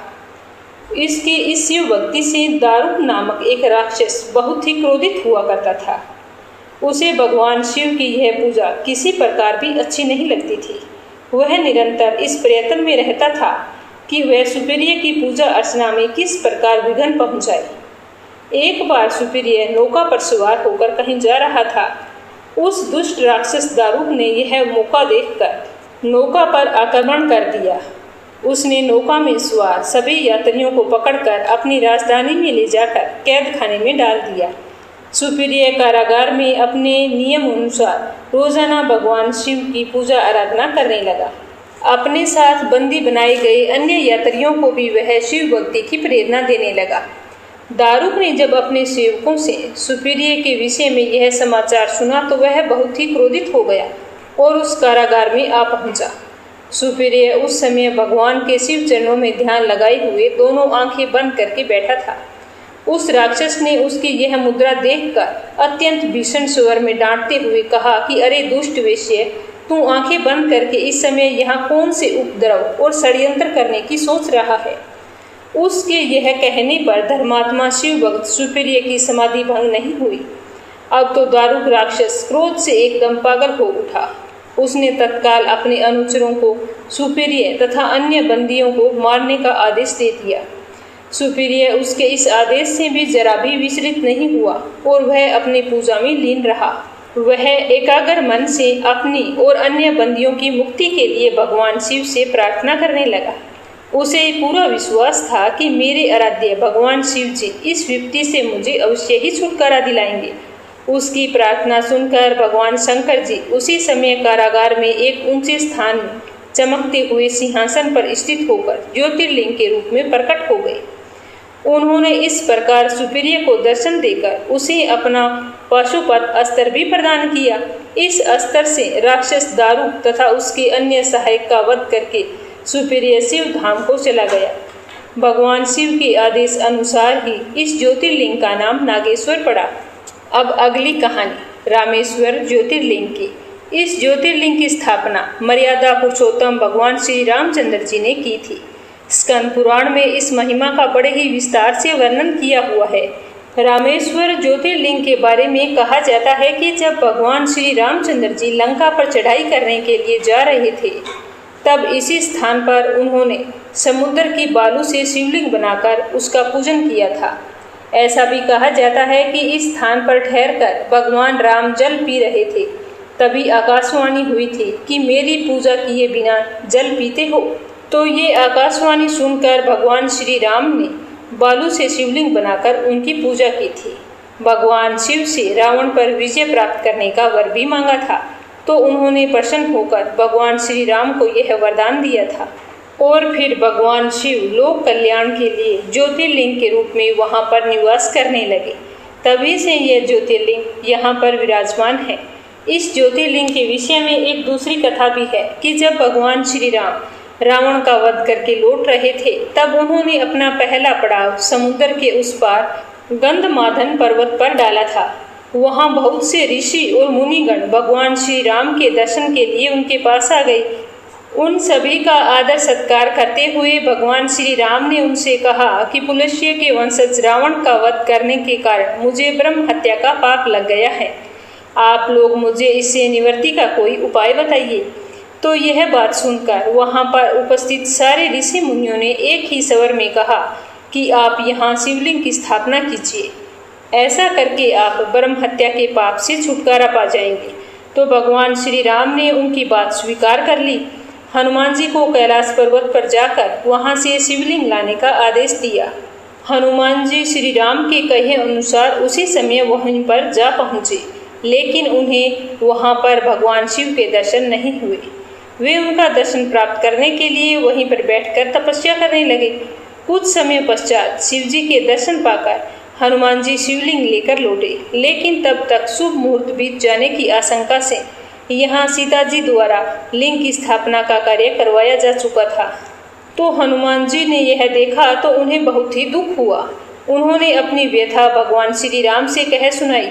इसकी इस शिव भक्ति से दारुक नामक एक राक्षस बहुत ही क्रोधित हुआ करता था। उसे भगवान शिव की यह पूजा किसी प्रकार भी अच्छी नहीं लगती थी। वह निरंतर इस प्रयत्न में रहता था कि वह सुपीरिय की पूजा अर्चना में किस प्रकार विघ्न पहुंचाए। एक बार सुपीरिय नौका पर सवार होकर कहीं जा रहा था। उस दुष्ट राक्षस दारूक ने यह मौका देखकर नौका पर आक्रमण कर दिया। उसने नौका में सवार सभी यात्रियों को पकड़कर अपनी राजधानी में ले जाकर कैद खाने में डाल दिया। सुपीरिय कारागार में अपने नियम अनुसार रोजाना भगवान शिव की पूजा आराधना करने लगा। अपने साथ बंदी बनाए गए अन्य यात्रियों को भी वह शिव भक्ति की प्रेरणा देने लगा। दारूक ने जब अपने सेवकों से सुपीरिय के विषय में यह समाचार सुना तो वह बहुत ही क्रोधित हो गया और उस कारागार में आ पहुंचा। सुपीरिय उस समय भगवान के शिव चरणों में ध्यान लगाए हुए दोनों आंखें बंद करके बैठा था। उस राक्षस ने उसकी यह मुद्रा देखकर अत्यंत भीषण स्वर में डांटते हुए कहा कि अरे दुष्ट वेश्य, तू आंखें बंद करके इस समय यहाँ कौन से उपद्रव और षड्यंत्र करने की सोच रहा है। उसके यह कहने पर धर्मात्मा शिव भक्त सुपीरिय की समाधि भंग नहीं हुई। अब तो दारूक राक्षस क्रोध से एकदम पागल हो उठा। उसने तत्काल अपने अनुचरों को सुपीरिय तथा अन्य बंदियों को मारने का आदेश दे दिया। सुपीरिय उसके इस आदेश से भी जरा भी विचलित नहीं हुआ और वह अपनी पूजा में लीन रहा। वह एकाग्र मन से अपनी और अन्य बंदियों की मुक्ति के लिए भगवान शिव से प्रार्थना करने लगा। उसे पूरा विश्वास था कि मेरे आराध्य भगवान शिव जी इस विपत्ति से मुझे अवश्य ही छुटकारा दिलाएंगे। उसकी प्रार्थना सुनकर भगवान शंकर जी उसी समय कारागार में एक ऊंचे स्थान में चमकते हुए सिंहासन पर स्थित होकर ज्योतिर्लिंग के रूप में प्रकट हो गए। उन्होंने इस प्रकार सुपीरिय को दर्शन देकर उसे अपना पाशुपत अस्त्र भी प्रदान किया। इस अस्त्र से राक्षस दारूक तथा उसके अन्य सहायक का वध करके सुपीरिय शिव धाम को चला गया। भगवान शिव के आदेश अनुसार ही इस ज्योतिर्लिंग का नाम नागेश्वर पड़ा। अब अगली कहानी रामेश्वर ज्योतिर्लिंग की। इस ज्योतिर्लिंग की स्थापना मर्यादा पुरुषोत्तम भगवान श्री रामचंद्र जी ने की थी। स्कंद पुराण में इस महिमा का बड़े ही विस्तार से वर्णन किया हुआ है। रामेश्वर ज्योतिर्लिंग के बारे में कहा जाता है कि जब भगवान श्री रामचंद्र जी लंका पर चढ़ाई करने के लिए जा रहे थे, तब इसी स्थान पर उन्होंने समुद्र की बालू से शिवलिंग बनाकर उसका पूजन किया था। ऐसा भी कहा जाता है कि इस स्थान पर ठहरकर भगवान राम जल पी रहे थे, तभी आकाशवाणी हुई थी कि मेरी पूजा किए बिना जल पीते हो। तो ये आकाशवाणी सुनकर भगवान श्री राम ने बालू से शिवलिंग बनाकर उनकी पूजा की थी। भगवान शिव से रावण पर विजय प्राप्त करने का वर भी मांगा था, तो उन्होंने प्रसन्न होकर भगवान श्री राम को यह वरदान दिया था और फिर भगवान शिव लोक कल्याण के लिए ज्योतिर्लिंग के रूप में वहां पर निवास करने लगे। तभी से यह ज्योतिर्लिंग यहाँ पर विराजमान है। इस ज्योतिर्लिंग के विषय में एक दूसरी कथा भी है कि जब भगवान श्री राम रावण का वध करके लौट रहे थे, तब उन्होंने अपना पहला पड़ाव समुद्र के उस पार गंधमादन पर्वत पर डाला था। वहां बहुत से ऋषि और मुनिगण भगवान श्री राम के दर्शन के लिए उनके पास आ गए। उन सभी का आदर सत्कार करते हुए भगवान श्री राम ने उनसे कहा कि पुलस्त्य के वंशज रावण का वध करने के कारण मुझे ब्रह्म हत्या का पाप लग गया है। आप लोग मुझे इससे निवृत्ति का कोई उपाय बताइए। तो यह बात सुनकर वहां पर उपस्थित सारे ऋषि मुनियों ने एक ही स्वर में कहा कि आप यहाँ शिवलिंग की स्थापना कीजिए। ऐसा करके आप ब्रह्म हत्या के पाप से छुटकारा पा जाएंगे। तो भगवान श्री राम ने उनकी बात स्वीकार कर ली। हनुमान जी को कैलाश पर्वत पर जाकर वहां से शिवलिंग लाने का आदेश दिया। हनुमान जी श्री राम के कहे अनुसार उसी समय वहीं पर जा पहुँचे, लेकिन उन्हें वहां पर भगवान शिव के दर्शन नहीं हुए। वे उनका दर्शन प्राप्त करने के लिए वहीं पर बैठकर तपस्या करने लगे। कुछ समय पश्चात शिव जी के दर्शन पाकर हनुमान जी शिवलिंग लेकर लौटे, लेकिन तब तक शुभ मुहूर्त बीत जाने की आशंका से यहाँ सीता जी द्वारा लिंग की स्थापना का कार्य करवाया जा चुका था। तो हनुमान जी ने यह देखा तो उन्हें बहुत ही दुख हुआ। उन्होंने अपनी व्यथा भगवान श्री राम से कह सुनाई।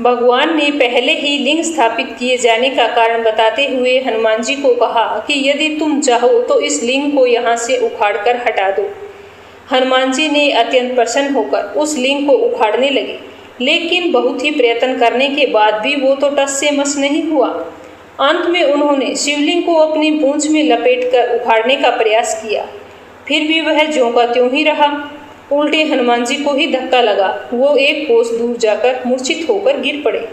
भगवान ने पहले ही लिंग स्थापित किए जाने का कारण बताते हुए हनुमान जी को कहा कि यदि तुम चाहो तो इस लिंग को यहाँ से उखाड़कर हटा दो। हनुमान जी ने अत्यंत प्रसन्न होकर उस लिंग को उखाड़ने लगे, लेकिन बहुत ही प्रयत्न करने के बाद भी वो तो टस से मस नहीं हुआ। अंत में उन्होंने शिवलिंग को अपनी पूंछ में लपेटकर उखाड़ने का प्रयास किया। फिर भी वह ज्यों का त्यों ही रहा। उल्टे हनुमान जी को ही धक्का लगा। वो एक कोस दूर जाकर मूर्छित होकर गिर पड़े।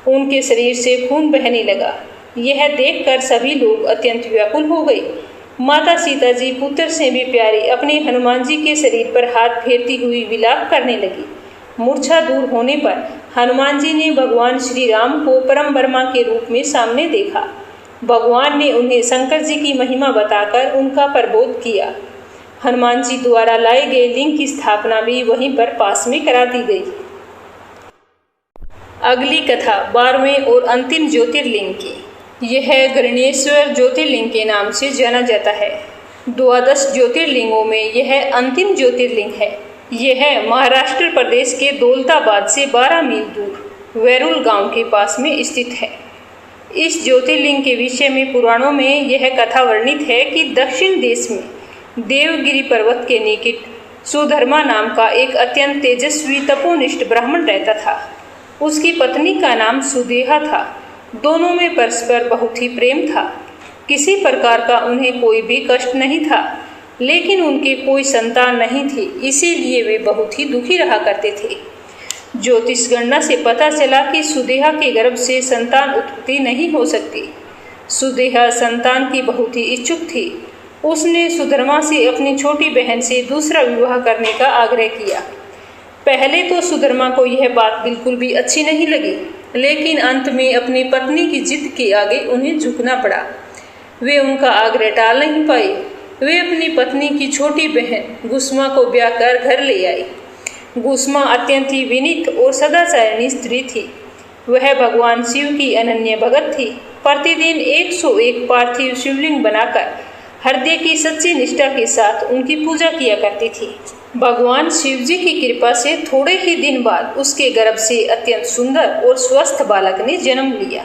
उनके शरीर से खून बहने लगा। यह देखकर सभी लोग अत्यंत व्याकुल हो गए। माता सीता जी पुत्र से भी प्यारे अपने हनुमान जी के शरीर पर हाथ फेरती हुई विलाप करने लगी। मूर्छा दूर होने पर हनुमान जी ने भगवान श्री राम को परम ब्रह्मा के रूप में सामने देखा। भगवान ने उन्हें शंकर जी की महिमा बताकर उनका प्रबोध किया। हनुमान जी द्वारा लाए गए लिंग की स्थापना भी वहीं पर पास में करा दी गई। अगली कथा 12वें और अंतिम ज्योतिर्लिंग की। यह गणेश्वर ज्योतिर्लिंग के नाम से जाना जाता है। 12 ज्योतिर्लिंगों में यह अंतिम ज्योतिर्लिंग है। यह महाराष्ट्र प्रदेश के दौलताबाद से 12 मील दूर वैरुल गांव के पास में स्थित है। इस ज्योतिर्लिंग के विषय में पुराणों में यह कथा वर्णित है कि दक्षिण देश में देवगिरी पर्वत के निकट सुधर्मा नाम का एक अत्यंत तेजस्वी तपोनिष्ठ ब्राह्मण रहता था। उसकी पत्नी का नाम सुदेहा था। दोनों में परस्पर बहुत ही प्रेम था। किसी प्रकार का उन्हें कोई भी कष्ट नहीं था, लेकिन उनके कोई संतान नहीं थी, इसीलिए वे बहुत ही दुखी रहा करते थे। ज्योतिष गणना से पता चला कि सुदेहा के गर्भ से संतान उत्पत्ति नहीं हो सकती। सुदेहा संतान की बहुत ही इच्छुक थी। उसने सुधर्मा से अपनी छोटी बहन से दूसरा विवाह करने का आग्रह किया। पहले तो सुधर्मा को यह बात बिल्कुल भी अच्छी नहीं लगी, लेकिन अंत में अपनी पत्नी की जिद के आगे उन्हें झुकना पड़ा। वे उनका आग्रह टाल नहीं पाए। वे अपनी पत्नी की छोटी बहन गुस्मा को ब्याह कर घर ले आई। गुस्मा अत्यंत ही विनीत और सदाचारिणी स्त्री थी। वह भगवान शिव की अनन्य भगत थी। प्रतिदिन 101 पार्थिव शिवलिंग बनाकर हृदय की सच्ची निष्ठा के साथ उनकी पूजा किया करती थी। भगवान शिव जी की कृपा से थोड़े ही दिन बाद उसके गर्भ से अत्यंत सुंदर और स्वस्थ बालक ने जन्म लिया।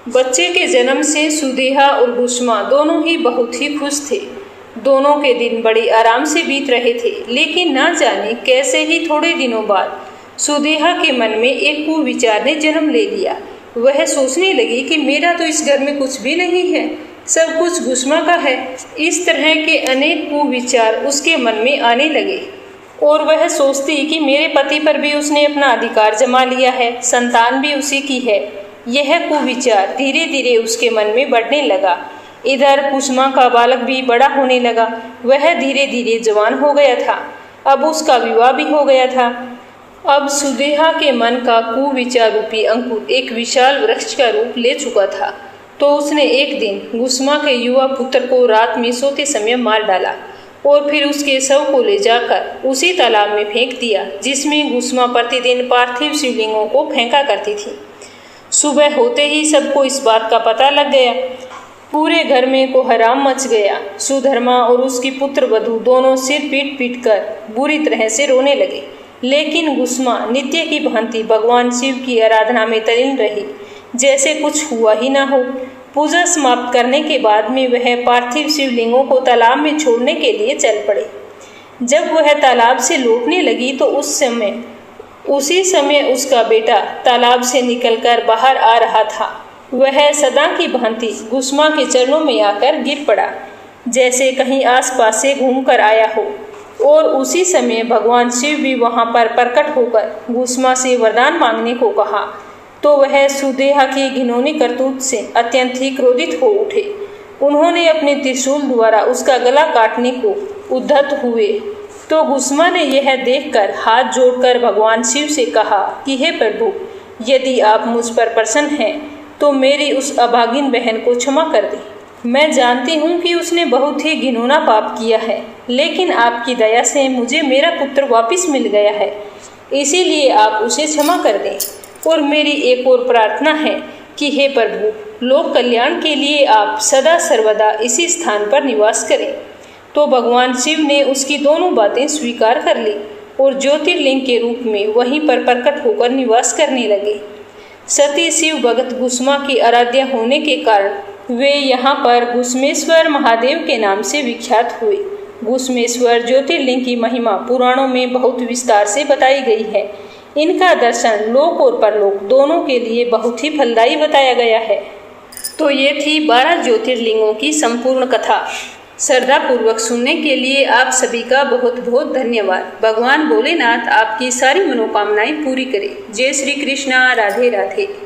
बच्चे के जन्म से सुदेहा और गुस्मा दोनों ही बहुत ही खुश थे। दोनों के दिन बड़े आराम से बीत रहे थे, लेकिन ना जाने कैसे ही थोड़े दिनों बाद सुदेहा के मन में एक कुविचार ने जन्म ले लिया। वह सोचने लगी कि मेरा तो इस घर में कुछ भी नहीं है, सब कुछ गुस्मा का है। इस तरह के अनेक कुविचार उसके मन में आने लगे और वह सोचती कि मेरे पति पर भी उसने अपना अधिकार जमा लिया है, संतान भी उसी की है। यह कुविचार धीरे धीरे उसके मन में बढ़ने लगा। इधर कुसुमा का बालक भी बड़ा होने लगा। वह धीरे धीरे जवान हो गया था। अब उसका विवाह भी हो गया था। अब सुदेहा के मन का कुविचार रूपी अंकुर एक विशाल वृक्ष का रूप ले चुका था। तो उसने एक दिन गुस्मा के युवा पुत्र को रात में सोते समय मार डाला और फिर उसके शव को ले जाकर उसी तालाब में फेंक दिया, जिसमें गुस्मा प्रतिदिन पार्थिव शिवलिंगों को फेंका करती थी। सुबह होते ही सबको इस बात का पता लग गया। पूरे घर में कोहराम मच गया। सुधर्मा और उसकी पुत्र वधू दोनों सिर पीट पीट कर बुरी तरह से रोने लगे, लेकिन गुस्मा नित्य की भांति भगवान शिव की आराधना में तल्लीन रही, जैसे कुछ हुआ ही ना हो। पूजा समाप्त करने के बाद में वह पार्थिव शिवलिंगों को तालाब में छोड़ने के लिए चल पड़े। जब वह तालाब से लौटने लगी तो उसी समय उसका बेटा तालाब से निकलकर बाहर आ रहा था। वह सदा की भांति गुस्मा के चरणों में आकर गिर पड़ा, जैसे कहीं आसपास से घूमकर आया हो। और उसी समय भगवान शिव भी वहां पर प्रकट होकर गुस्मा से वरदान मांगने को कहा। तो वह सुदेहा की घिनौनी करतूत से अत्यंत ही क्रोधित हो उठे। उन्होंने अपने त्रिशूल द्वारा उसका गला काटने को उद्यत हुए। तो गुस्मा ने यह देखकर हाथ जोड़कर भगवान शिव से कहा कि हे प्रभु, यदि आप मुझ पर प्रसन्न हैं तो मेरी उस अभागिन बहन को क्षमा कर दें। मैं जानती हूँ कि उसने बहुत ही घिनौना पाप किया है, लेकिन आपकी दया से मुझे मेरा पुत्र वापस मिल गया है, इसीलिए आप उसे क्षमा कर दें। और मेरी एक और प्रार्थना है कि हे प्रभु, लोक कल्याण के लिए आप सदा सर्वदा इसी स्थान पर निवास करें। तो भगवान शिव ने उसकी दोनों बातें स्वीकार कर ली और ज्योतिर्लिंग के रूप में वहीं पर प्रकट होकर निवास करने लगे। सती शिव भगत गुस्मा की आराध्या होने के कारण वे यहाँ पर गुस्मेश्वर महादेव के नाम से विख्यात हुए। गुस्मेश्वर ज्योतिर्लिंग की महिमा पुराणों में बहुत विस्तार से बताई गई है। इनका दर्शन लोक और परलोक दोनों के लिए बहुत ही फलदायी बताया गया है। तो ये थी 12 ज्योतिर्लिंगों की संपूर्ण कथा। श्रद्धा पूर्वक सुनने के लिए आप सभी का बहुत बहुत धन्यवाद। भगवान भोलेनाथ आपकी सारी मनोकामनाएं पूरी करे। जय श्री कृष्णा। राधे राधे।